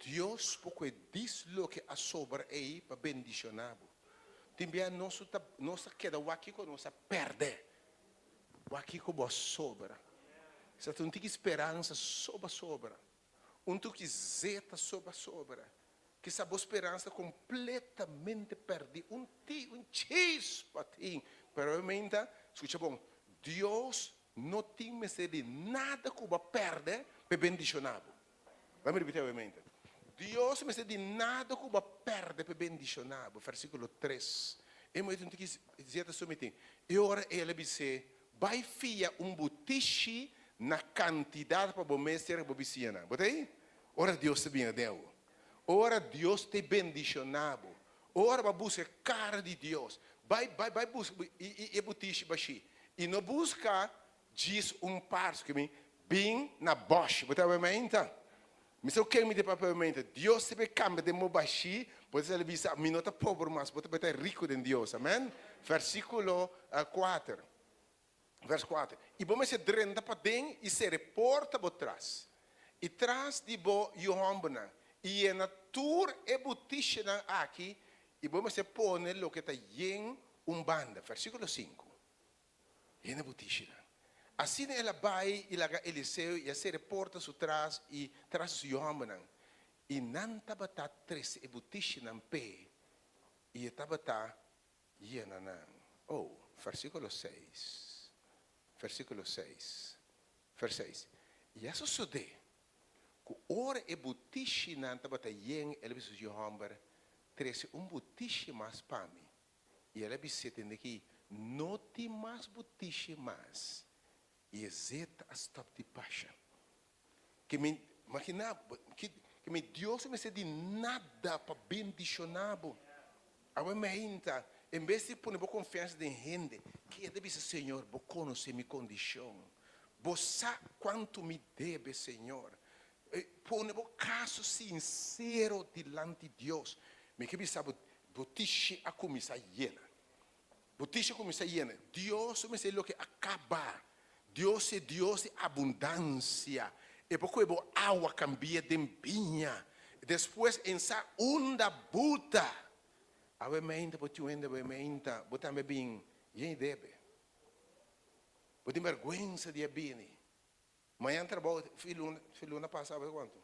Deus porque diz lo que a sobra aí para bendicionar. Também nossa queda o aqui com nossa perde. O aqui com boa sobra. Se tu não tem esperança sobra. Tu quiser sobra. Que essa boa esperança completamente perde. Chispa tem. Pero realmente, escuta bom, Deus não tem mais de nada que vai perder para bendicionar. Vamos repetir obviamente. Deus me diz de nada que vai perder para bendicionar. Versículo 3. E eu tenho que dizer a somente. E ora ele disse, vai fia butiche na quantidade para o mestre para bicina. Botei? Ora Deus te bendicionou. Ora Deus te bendicionou. Ora vai buscar cara de Deus. Vai buscar e butiche baixi. E não busca diz parso que me bem na Bosch. Botei obviamente. Mas eu quero me dizer propriamente, Deus se cambia de mobashi, pode ser visto a minota pobre, mas pode ser rico em Deus, amém? Versículo 4. Verso 4. E vamos se drenda para dentro e se reporta para trás. E trás de bo Yohambana, e na tour e butiche aqui, e vamos se pôr lo que está em banda. Versículo 5. E na butiche. Assim ela vai e laga Eliseu e se reporta su trás e traz su Yohanan. E não estava três e butiche não pé. E estava yenanan. Oh, versículo 6. Versículo 6. Versículo 6. E isso sucede. Que ora e butiche não estava yen Elvis Yohanan. Três butiche mais para mim. E ela disse que não tem mais butiche mais. E zeta a stop de pasha. Que me imagina que me Deus me de nada para bendicionar. Agora me ainda, em vez de pôr confiança em gente, que deve ser Senhor, vou conhecer minha condição. Você quanto me deve, Senhor. Põe o caso sincero diante de Deus. Me que sabe, botiche a começar llena. Botiche a começar llena. Deus me sei o que acaba. Deus é Deus de abundância. E porque a água cambia de vinha. Depois, em essa onda buta. A vermelha, porque o ende vermelha, botar me bem, e deve. Botar vergonha de abrir. Manhã trabalho, filho na passava quanto?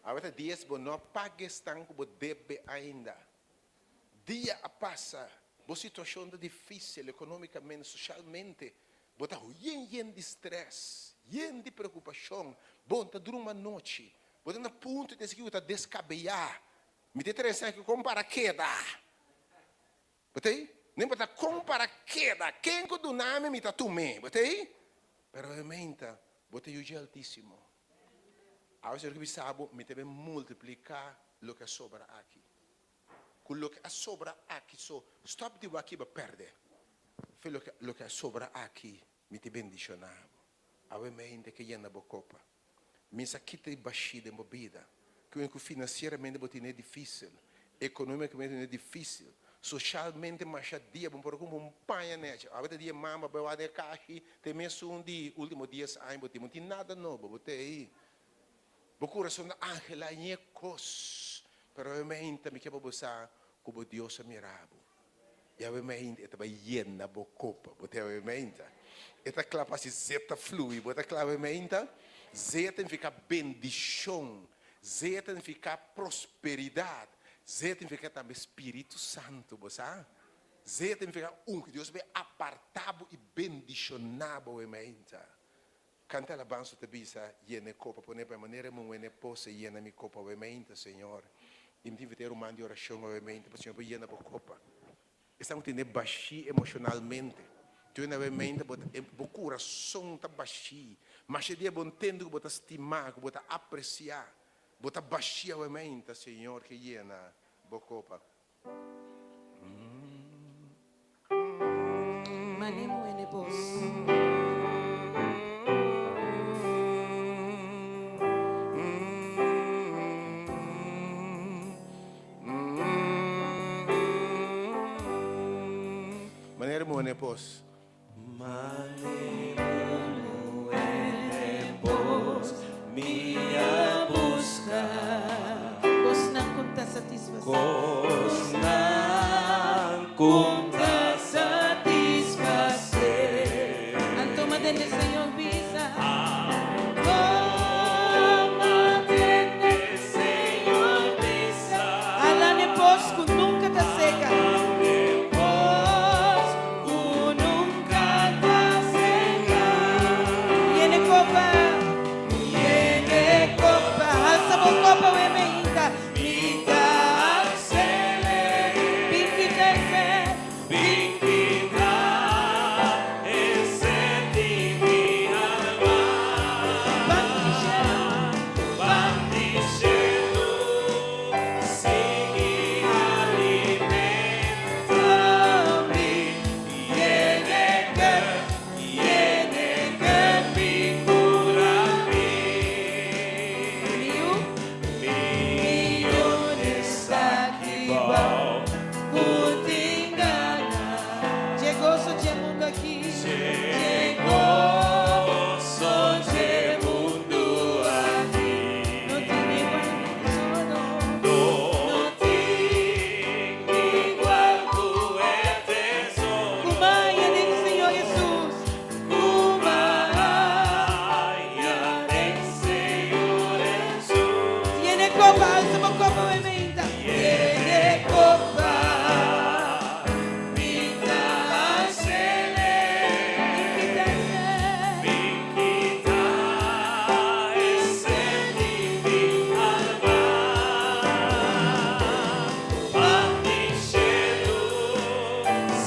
Agora dias, não pague estanco, você deve ainda. Dia a passa. Boa situação difícil, economicamente, socialmente, botar yen de estresse, yen de preocupação, bom, tá durante uma noite, botar na ponto de seguir, tá descabear, me tem interessante que com paraquedas, botei? Nem botar com paraquedas, quem que do nome me tá tumé, botei? Pero realmente, botei o dia altíssimo. A você que sabe, me deve multiplicar o que sobra aqui. Quello che sobra aqui, stop di aqui para perder. Lo che sobra aqui, mi ti bendicionavo. Aveva mente che io andavo copa. Mi sa chi ti basci di bebida. que financeiramente é difícil, economicamente é difícil, socialmente mais dia, por como um pai né, a vida dia mama, vai de caixa, tem mesmo dia, último dia sai, não tem nada novo, botei aí, o coração da ángela é cos, pero eu me ainda me quero buscar como Deus é mirado, e eu me ainda estava llena a copa, botei eu me ainda, esta clapa se zeta flui, botei clapa eu me ainda, zeta fica bendição, zeta fica prosperidade. Zé tem que ficar também Espírito Santo, você? Zé tem que ficar que Deus vai apartado e bendicionado em mente. Canta a bança te bisa, yene copa, pone para maneira como yene possa yene mi copa em mente, Senhor. E me tive ter uma de oração em mente, para o Senhor yene por copa. Estamos tendo baixi emocionalmente. Tu na mente, o coração está baixi, mas se dia bom tendo que botar estimar, que botar apreciar. Bota baixia a mente, Senhor, que llena bocopa. Manimo ene bos. Maneira mo ene pos. Manimo ene pos, minha busca. Bos nang kunta satisfação. Kos nang kunta satisfacer. Anto madende Senhor bisa. Matende, Senhor, bisa. Ala ne bos ku nunca tá seca. Depois, tu nunca tá seca. Yene copa. Yene Copa. Alça bo copa o emenda. Vida acelere. Pinki desse. Bendita esse minha alma. Bandicelo, sigue alimentando-me. Yeneke pintura-me. Mio nestaquibal, putingana. Chegou só de mundo aqui. Chegou só de mundo aqui. Não tem igual sono. Não tem igual tu é tesouro. Kumaia del Senhor Jesus. Kumaia del Senhor Jesus. Yene copa. Alça bo copa o emenda. Yene copa, vida acelere. Pinki desse. Bendita esse minha alma. Bandicelo,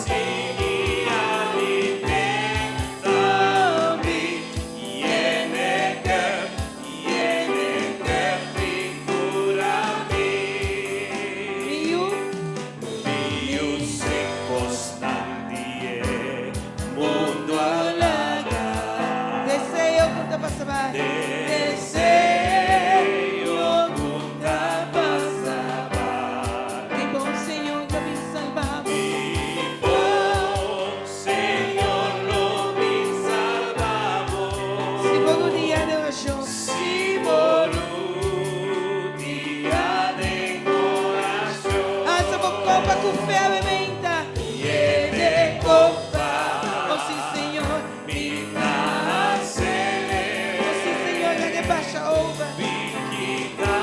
sigue alimentando-me. Yeneke pintura-me. Mio circostante mundo alaga. Desejo kunta pasabar. Desejo muita passar. Que bom Senhor que me salvava. E bom Senhor lo me salvamos. Se por um dia de oração. Si por un día de corazón. Alça bo copa com fé o emenda. Yene copa, Oh sim Senhor. vida acelere. Oh sim Senhor. Já baixa ova. Bendita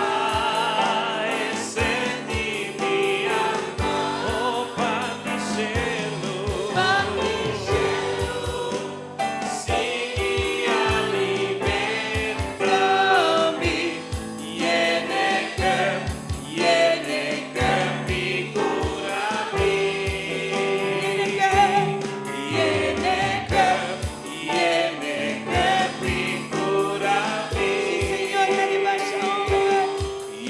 esse minha alma. Oh, Bandicelo, sigue alimentando-me. Yeneke pintura-me. Yeneke pintura-me. Senhor, já baixa ova.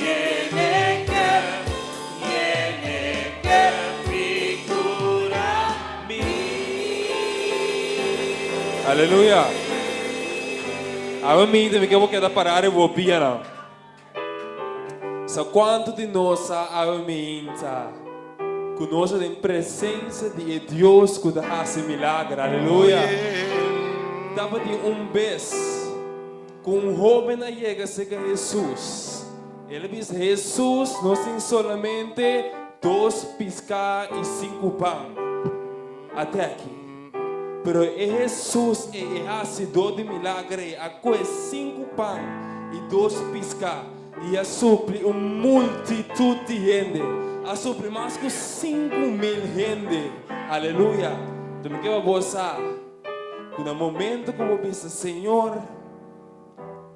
Yeneke pintura-me. Halleluja. A me mente mi che vuoi da parare vuoi piano. Sa quanto di nossa aumenta, conosco a presença de Deus que faz milagre, aleluia. Tava de vez, com jovem chega a Jesus. Ele diz, Jesus não tem solamente 2 piscar e 5 pão. Até aqui. Pero Jesus é hacedor de milagre, a 5 pão e 2 piscar. E a supre multitud de gente. A supre mais que 5.000 gente. Aleluia. Então, que eu vou usar? Que no momento que eu penso, Senhor,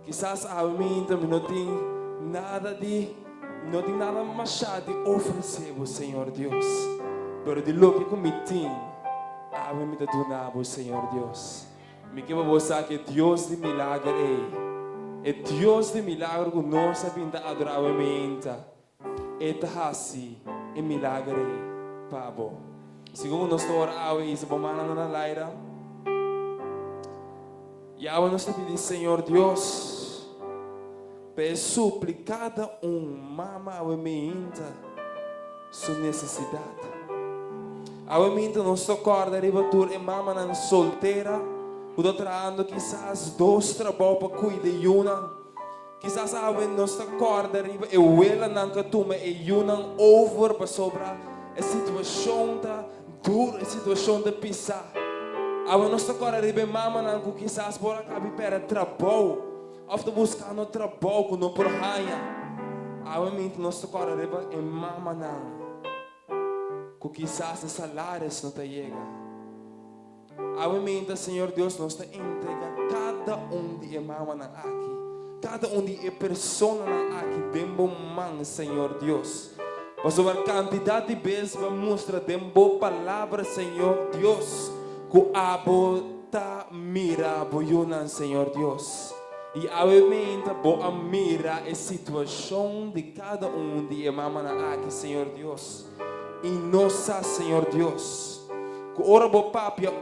quizás a mim também não tem nada mais de oferecer, Senhor Deus. Pero de lo que me tem, a mim me dá Senhor Deus. Me que eu vou usar que Deus de milagre é Deus de milagre que nós sabemos adorar a mente. É assim, é milagre, Pabo. Segundo nós oramos, isso vamos lá na laira. E agora nós pedimos, Senhor Deus, para suprir cada mama a mente sua necessidade. A mente não socorre, ribatur e mama não solteira. O doutor ando quizás 2 trabalhos para cuidar de uma. Quizás a mente não socorre, riba e ela não catuma e uma over para sobrar. A situação da dura, a situação da pisar. A mente não socorre, riba mama não quizás por acabar para trabalho. Ofta buscando trabalho que não por raia. A mente não socorre, riba e mama não. Que quizás os salários não te chegam. A mente, Senhor Deus, nos entrega cada de irmão aqui. Cada de pessoa aqui dentro man, Senhor Deus. Mas a quantidade de vezes vai mostrar dentro palavra, Senhor Deus, que a bota mira boiunan, Senhor Deus. E a mente boa mira a situação de cada de irmão aqui, Senhor Deus. E nossa, Senhor Deus. Que ora bo papia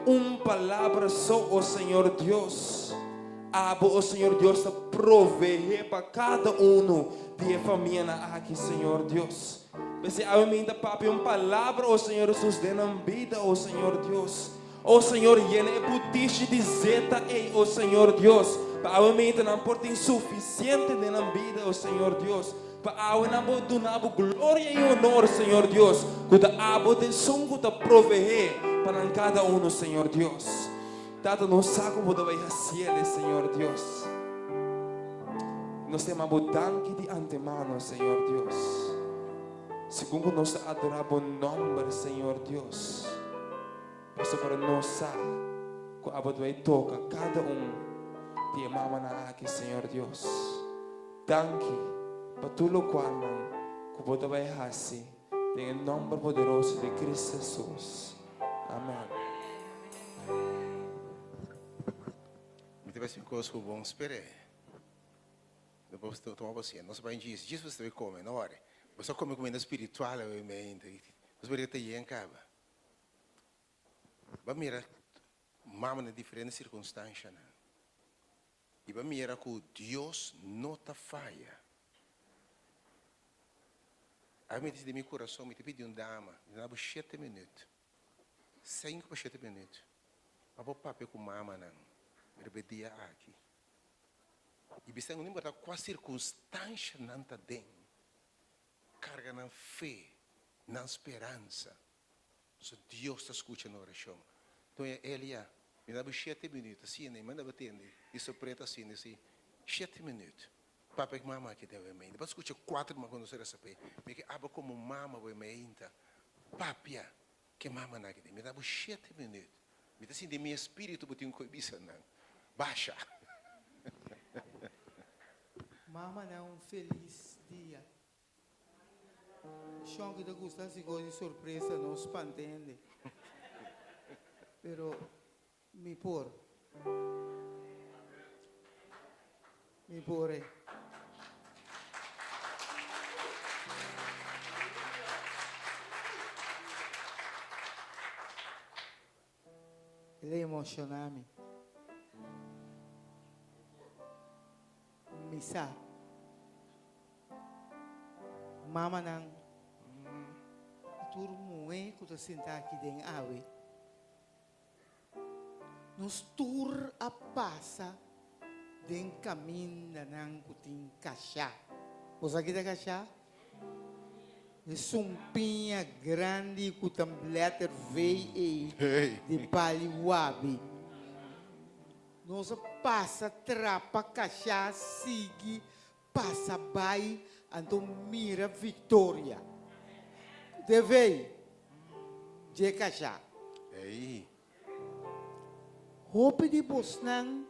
palavra só o Senhor Deus. O Senhor Deus prover para cada de família aqui, Senhor Deus. Mas a mim da papia palavra o Senhor Jesus dena vida, o Senhor Deus. O Senhor yene é putiche de zeta o Senhor Deus. Para a mente não porta insuficiente dena vida, o Senhor Deus. Para a mente do nabo glória e honor, Senhor Deus. Que a abo de som que prover para cada Senhor Deus. Tata não sabe como vai fazer, Senhor Deus. Nós temos tanque de antemano, Senhor Deus. Segundo nós adoramos o nome, Senhor Deus. Mas para nós saber que a vai tocar cada de mamãe aqui, Senhor Deus. Tanque para tudo quanto que você vai fazer. Em nome poderoso de Cristo Jesus. Amém. Vai ser coisa que vamos esperar. Depois de tomar você, nós vamos dizer, Jesus vai comer, não é? Você come comida espiritual, obviamente. Você vai ter em casa. Vai mirar, mama em diferentes circunstâncias. E vai mirar que Deus não te falha. A mim de meu coração me pediu dama, de 7 minutos. 5 para 7 minutos. A vou papel com mama não. Repetia aqui. E você não importa qual circunstância não está dentro. Carga na fé, na esperança. Se Deus está escutando a oração. Então, ele me dá 7 minutos, assim, nem manda atender. Isso preta assim, 7 minutos. Papai que mamãe que deve me. Depois escuta 4 mas quando você receber. Porque aba como mama vai me ainda. Papia que mamãe não quer. Me dá 7 minutos. Me dá assim de meu espírito botinho coisa não. Baixa. Mama não feliz dia. Chão que te gusta se coisa de surpresa não se entende. Pero me por. Ele emociona-me. Me sabe. Mama nang ituro mo kung ta sinta aqui dentro awe. Nos tur a passa den caminho nang kuting kasha. Você aqui da kasha? É sumpinha grande com tambleter veio Hey. de paliwabi. Nós passa trapa kasha sigue passa vai então mira Victoria. Deve de kasha. Hey. Hope di bosnang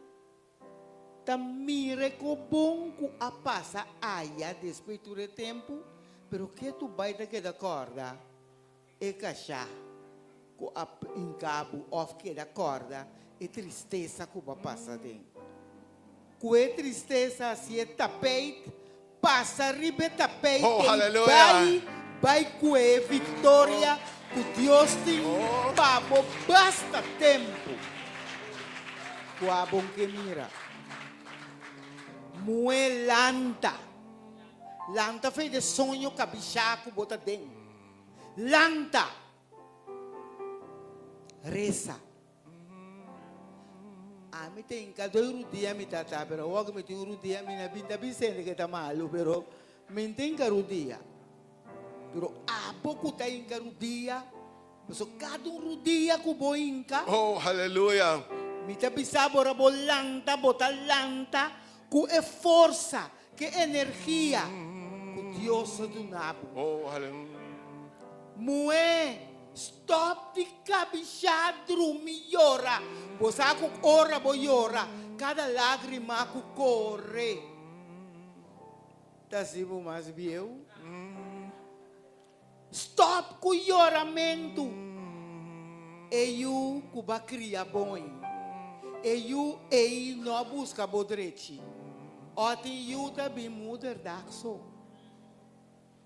tamire ko bom ku a passa aia depois do tempo, pero que tu vai daqui da corda e cachá ku a incabo of que da corda e tristeza ku ba passa dentro. Ku e tristeza se é tapete passa ribe tapete Oh, hallelujah. vai ku e vitória ku Deus tem babo basta tempo. Ku abong que mira. Mue lanta. Lanta fez de sonho cabichaco bota dentro. Lanta. Reza. Ah, me tem cada dia me tata, pero logo me tem dia me na binda bisende que tá malu, pero me tem dia. Pero a pouco tá em dia. Mas cada dia que vou inca. Oh, hallelujah. Mita bisabo rabo lanta, bota lanta, com é força, que energia, com Deus do nabo. Oh, hallelujah. Moe, stop de cabichar, dormir, llora. Você com ora, bo llora, cada lágrima que corre. Tá sibo mais viu? Stop com lloramento. E eu que vai criar bom. E não busca bodrete. Ontem eu também muder daxo.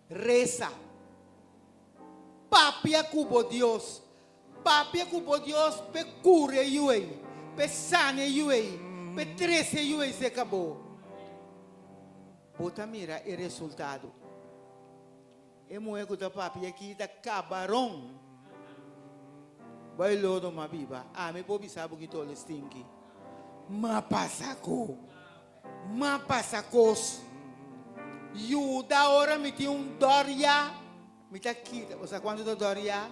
Reza. Papia cubo Deus. Papia cubo Deus pe cure eu aí. Pe sane eu aí. Pe trece eu aí se acabou. Bota mira o resultado. E moego da papia aqui da cabarão. Vai lodo ma biba. Ah, me pobi sabe que tô stinky. Ma passaco. Ma passacos. You da hora me tem doria. Me tá quita. Você quando da doria?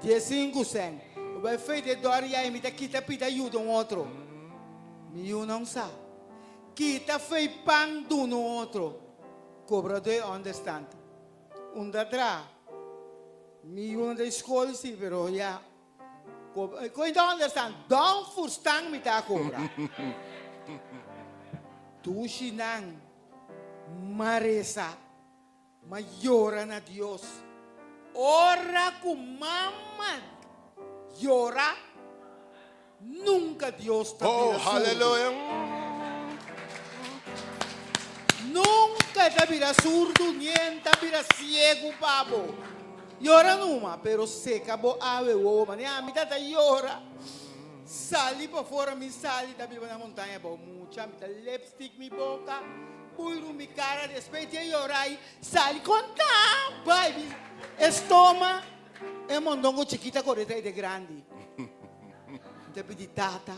15 cent. Vai feito doria e me tá quita pita ajuda outro. Me you não sabe. Quita fei pão do no outro. Cobra de understand. Da tra. Mi una da escola sim, pero já. Coisa não understand. Don't understand me tá cobra. Tu sinang maresa, mayora na Dios. Ora com mama, llora. Nunca Dios te Oh, vira surdo. hallelujah. Nunca te vira surdo, niente vira ciego, babo. Llora numa, pero seca bo ave uova, ne a mitad llora. Sali para fora, mi sali da viva na montanha, bo mucha, mi lipstick mi boca, buiro mi cara, despeito e llorai, sali conta, baby, estoma, e mondongo chiquita correta e de grande. Te pedi tata,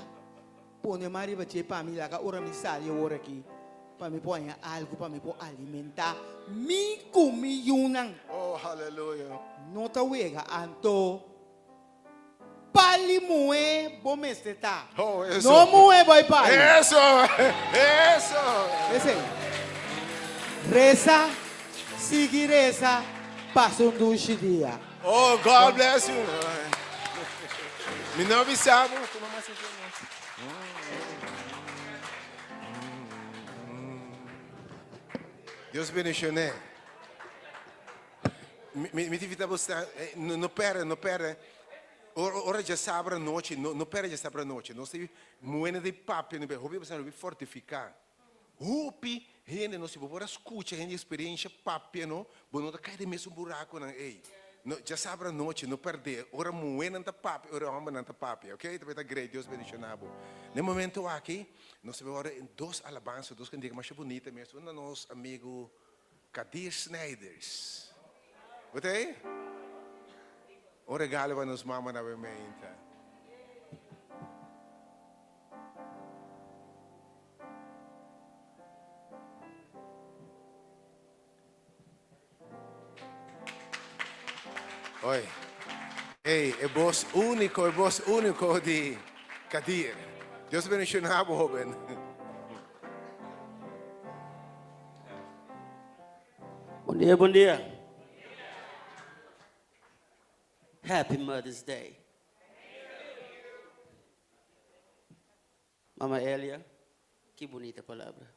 pone mari bache pa mi laga, ora mi sali ora aqui. Para me pôr algo, para me pôr alimentar, mi comi yunang. Oh, hallelujah. Nota wega anto pali moe bomesteta. Oh, eso. No moe boy pali. Eso. Eso. Ese. Reza, sigue reza, passa duche dia. Oh, God bless you. Me não avisaram. Toma mais Deus bendiga, né? Me tive buscar, não pera. Ora já sabe a noite, não pera já sabe a noite. Nós temos moeda de papel, não pera. Hoje você fortificar. Hoje, gente, nós temos para escutar, gente experiência papel, não? Bom, não cai de mesmo buraco, não? Ei, já sabe a noite, não perder. Ora moeda de papel, ora homem de papel, ok? Então, great, Deus bendiga. No momento aqui, nós temos agora duas alabanças, duas cantigas mais bonitas mesmo. Um dos amigos Kadir Snijders. Wat é? Um regalo para nos mama na bementa. Oi. Ei, é voz único de Kadir. Deus abençoe a jovem. Bom dia, bom dia. Happy Mother's Day. Mama Elia, que bonita palavra.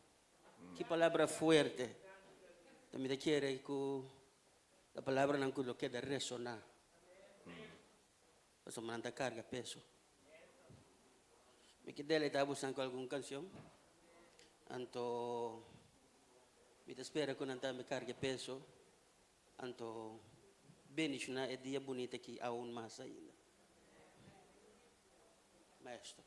Que palavra fuerte. Também quiere que a palavra não queda ressonar. Para manter carga peso. Me quedé le estaba buscando alguna canción. Anto me espera que não me cargue peso. Anto bendicionar é dia bonito aqui aún mais ainda. Maestro.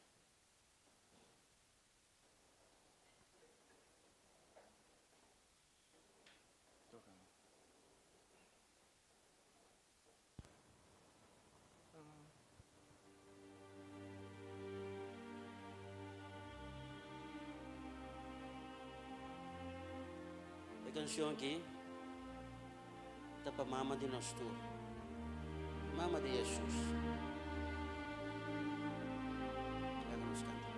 A canção aqui está para a mama de nós todos. Mama de Jesus. Ela nos canta.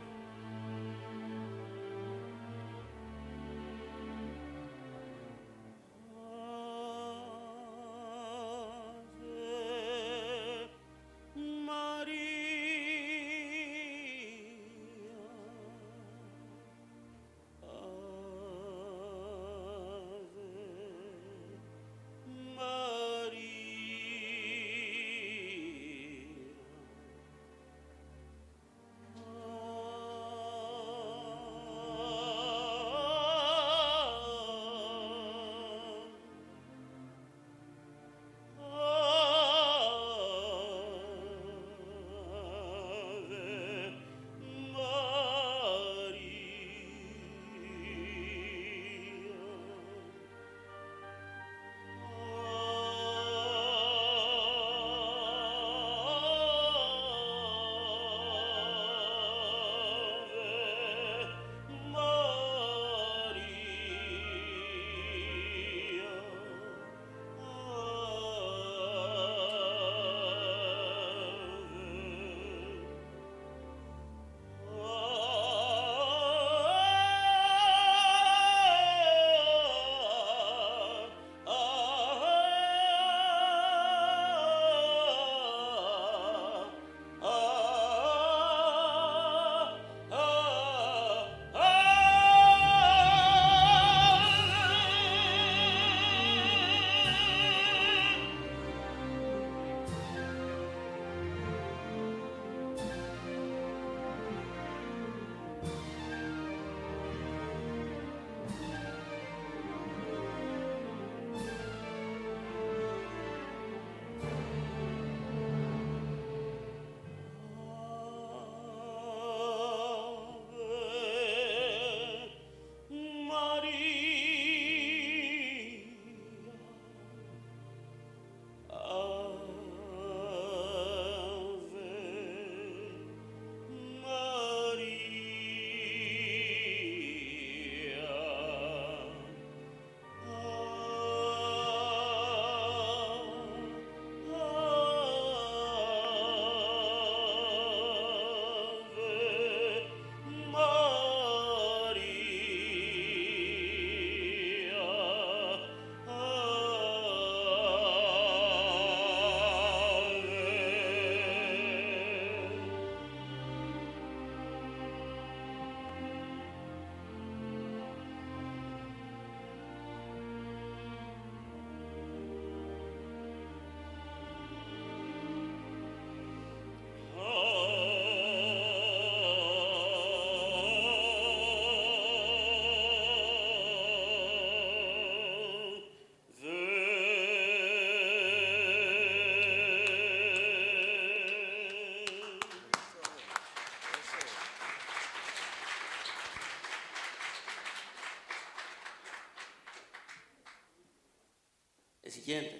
gente.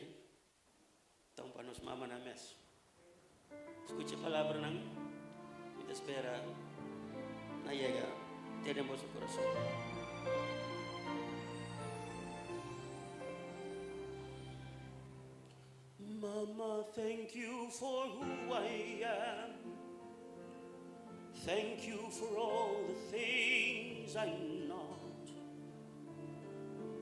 Então, para nos mama na mesa. Escute a palavra, não? E te espera. Na llega. Tenemos o coração. Mama, thank you for who I am. Thank you for all the things I'm not.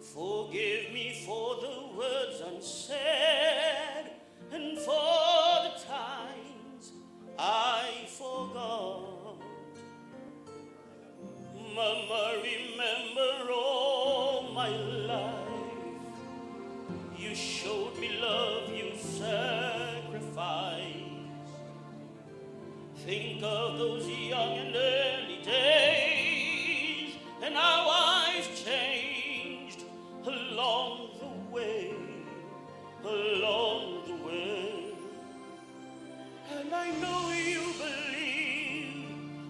Forgive me for the words unsaid and for the times I forgot. Mama, remember all my life. You showed me love, you sacrificed. Think of those young and early days and how I've changed along the way, along the way. And I know you believe,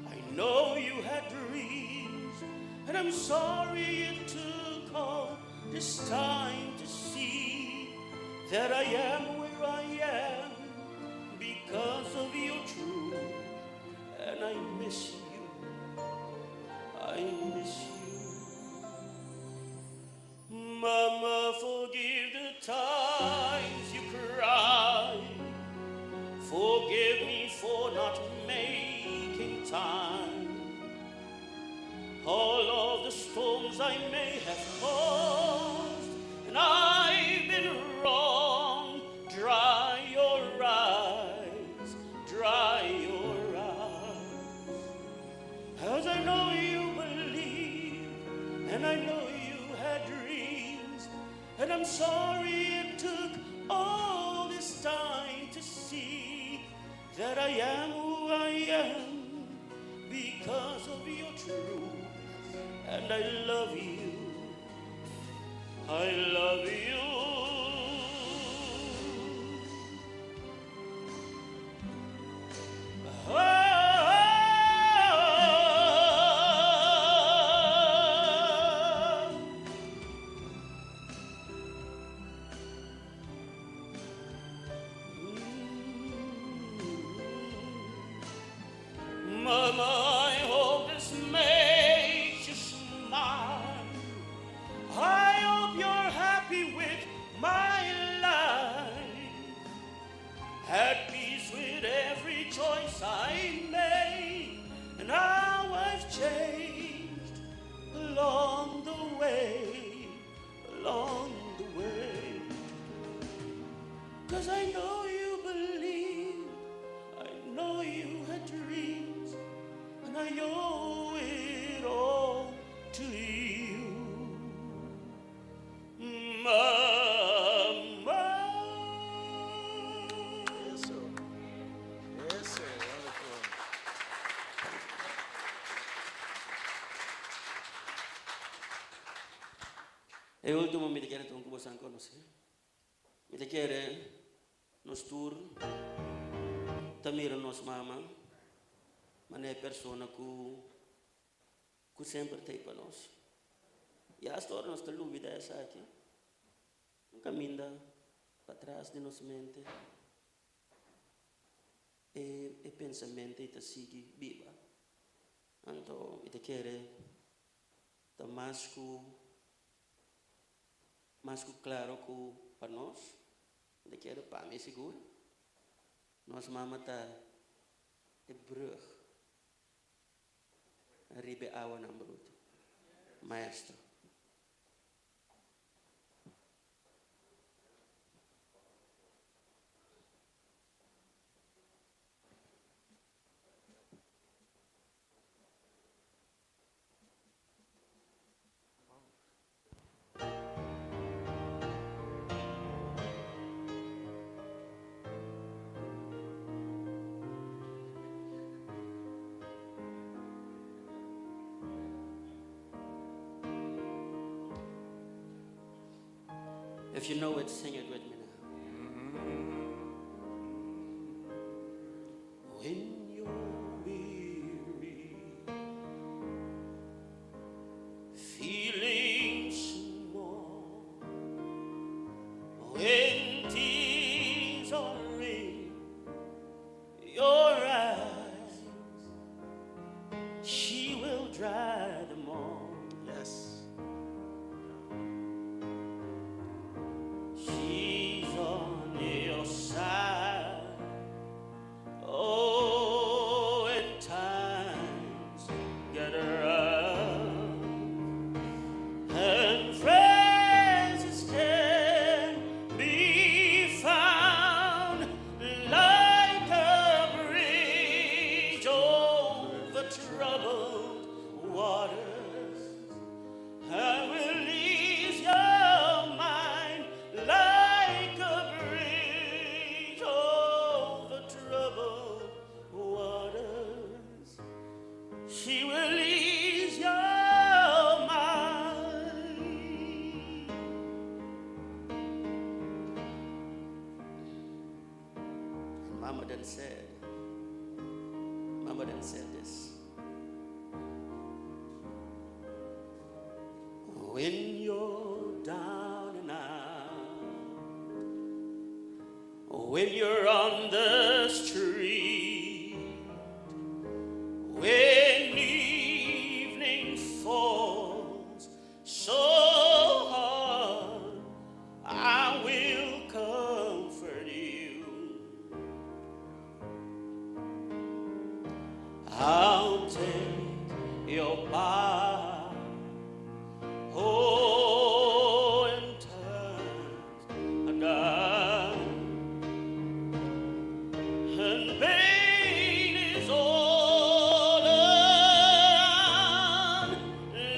I know you had dreams, and I'm sorry it took all this time to see that I am where I am because of your truth. And I miss you, I miss you. Mama, forgive the times you cried. Forgive me for not making time. All of the storms I may have caused, and I've been wrong. Dry your eyes, dry your eyes. As I know you believe, and I know you had dreams, and I'm sorry it took all this time to see that I am who I am because of your truth. And I love you, I love you. Mama, I hope this makes you smile. I hope you're happy with my life, at peace with every choice I made, and how I've changed along the way, along the way. 'Cause I know you believe, I know you had dreams, and I owe it all to you, Mama. Yes, sir. Yes, sir. Wonderful. E ultimo mi chiede tu come san conosci. Mi chiede nos tour tamira nos mama, ma ne persona ku sempre tem para nós. E a história nós te lubida essa aqui. Um caminho para trás de nossa mente. E pensamento te sigue viva. Então, te quer tá mais claro para nós. Te quer para mim seguro. Nós mama tá de brug. Ribe awa na bruto. Maestro. If you know it, sing it with me now. When you're weary, feeling small, when Mama then said this. When you're down and out, when you're on the street, when evening falls so hard, I will comfort you. I'll take your part. Oh, and turn around, and pain is all around,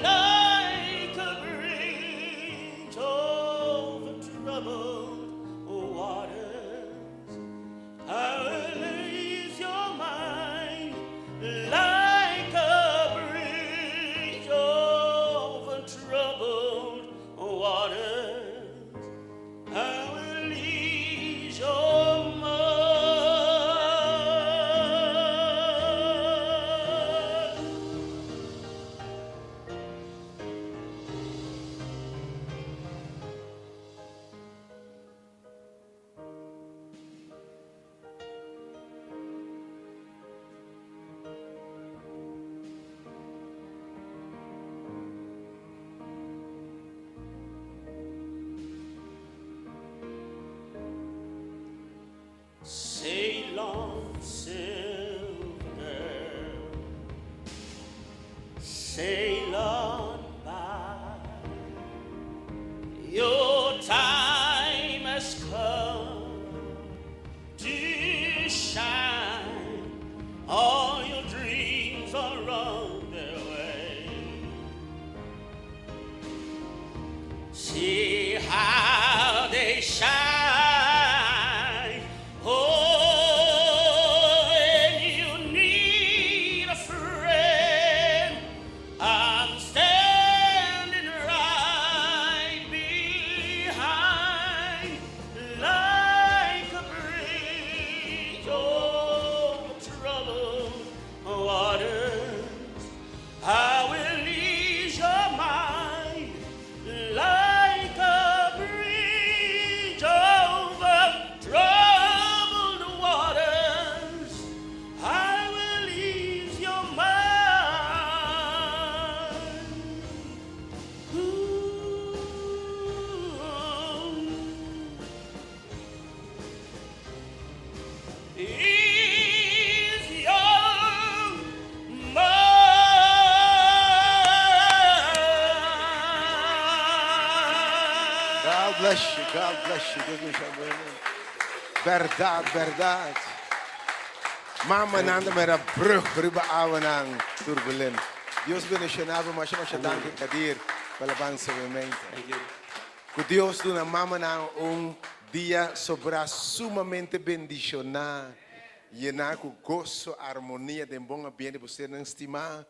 like a bridge over troubled waters. I will ease your mind, like a bridge over troubled waters. I will ease your mind. Sail on, silver girl, sail on by. Your time has come to shine. All your dreams are on their way. See how they shine. Oh, when you need a friend, I'm standing right behind, like a bridge over troubled waters. I will ease your mind, like a bridge over troubled waters. I will ease your mind. Ooh. Ease your mind. God bless you. God bless you. Deus nos abençoe. Verdade, verdade. Mama nanda mera brug riba awan ang turbulent. Dios bendicionava, mas chama danke kadir palabansa mente. Que Deus do na mama na dia sobra sumamente bendicionar. Llenar com gozo, harmonia, de bom ambiente para você não estimar.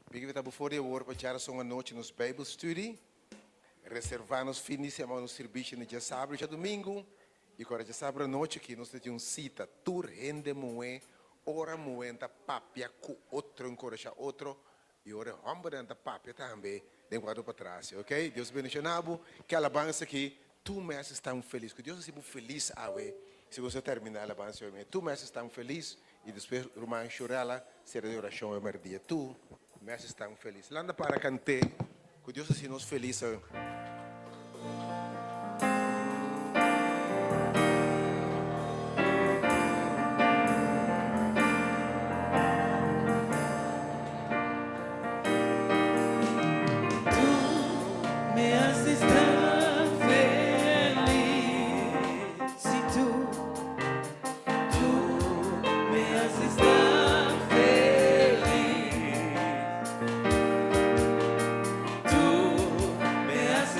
Porque we hebben voor je woord wat jaren zo'n noite nos Bijbelstudie. Reservar nos fins de semana no serviço de dia sábado e domingo. E agora dia sábado à noite aqui nós temos cita. Tur rende moe, ora moenta papia com outro, encorajar outro. E ora homem da papia também. De quatro para trás, ok? Deus bendicionado. Que alabança aqui. Tu me haces tão feliz. Que Deus seja feliz a ver. Se você terminar a alabança, tu me haces tão feliz. E depois o irmão chorela, será de oração o dia. Tu me haces tão feliz. Landa para cantar. Que Deus seja nos feliz. Me haces tan feliz, si tú me haces tan feliz, tú me haces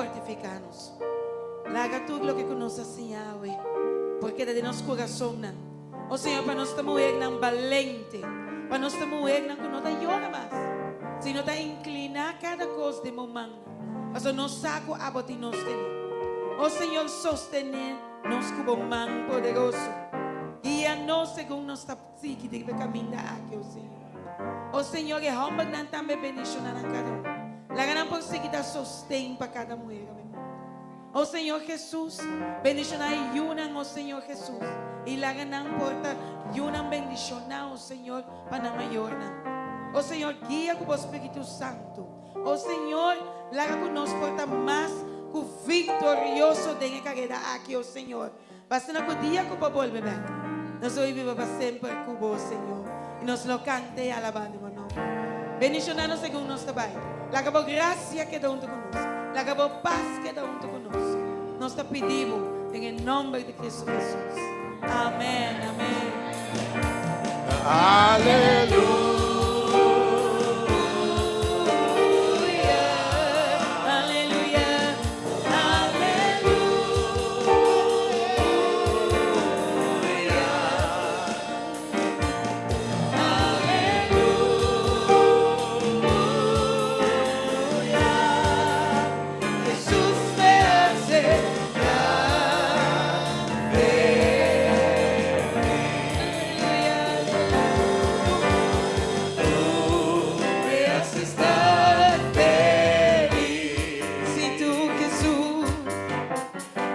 fortificanos. Laga tú lo que conoces, Señor, porque de nos corazón, oh Señor, para nos mujer valente, para nos mujer que no te llora más, sino te inclina cada cosa de momento, para nos saco a botir nos tener. Oh Señor, sostenernos como man poderoso, guíanos según nuestra psique de caminar aquí, oh Señor. Oh Señor, que hombre también bendicionar a cada uno. La gran por si que sostén para cada mujer. Oh Señor Jesús, bendición y una, oh Señor Jesús. Y la gran porta y una bendición, oh Señor, para mayor. Oh Señor, guía con el Espíritu Santo. Oh Señor, la que nos porta más victorioso de la carrera aquí, oh Señor. Basta que día que volver. Nos hoy viva para siempre cubo, oh Señor. Y nos lo cante alabando el nombre. Bendicionanos según nuestra Padre. La que por gracia que da junto con nosotros. La que por paz que da junto con nosotros. Nos te pedimos en el nombre de Cristo Jesús. Amén, amén. Aleluya, Jesús me hace me haces estar feliz. Si tú, Jesús,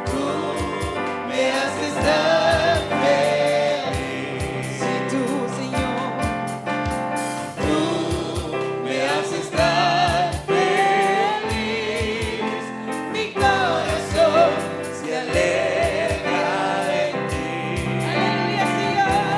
tú me haces estar feliz. Si tú, Señor, tú me haces estar feliz. Mi corazón se alegra en ti. Aleluya, Señor.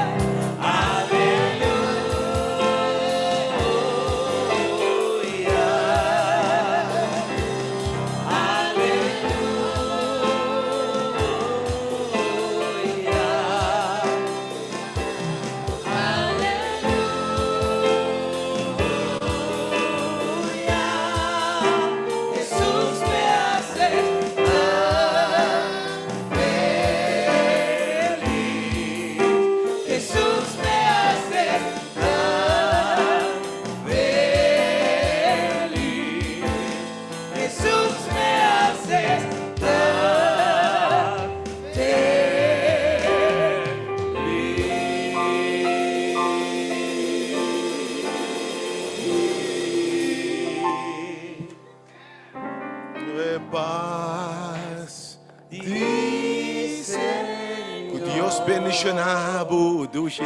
Jesús me hace feliz. Jesús me hace feliz. Jesús me hace Paz dice que Dios bendicionado, duche.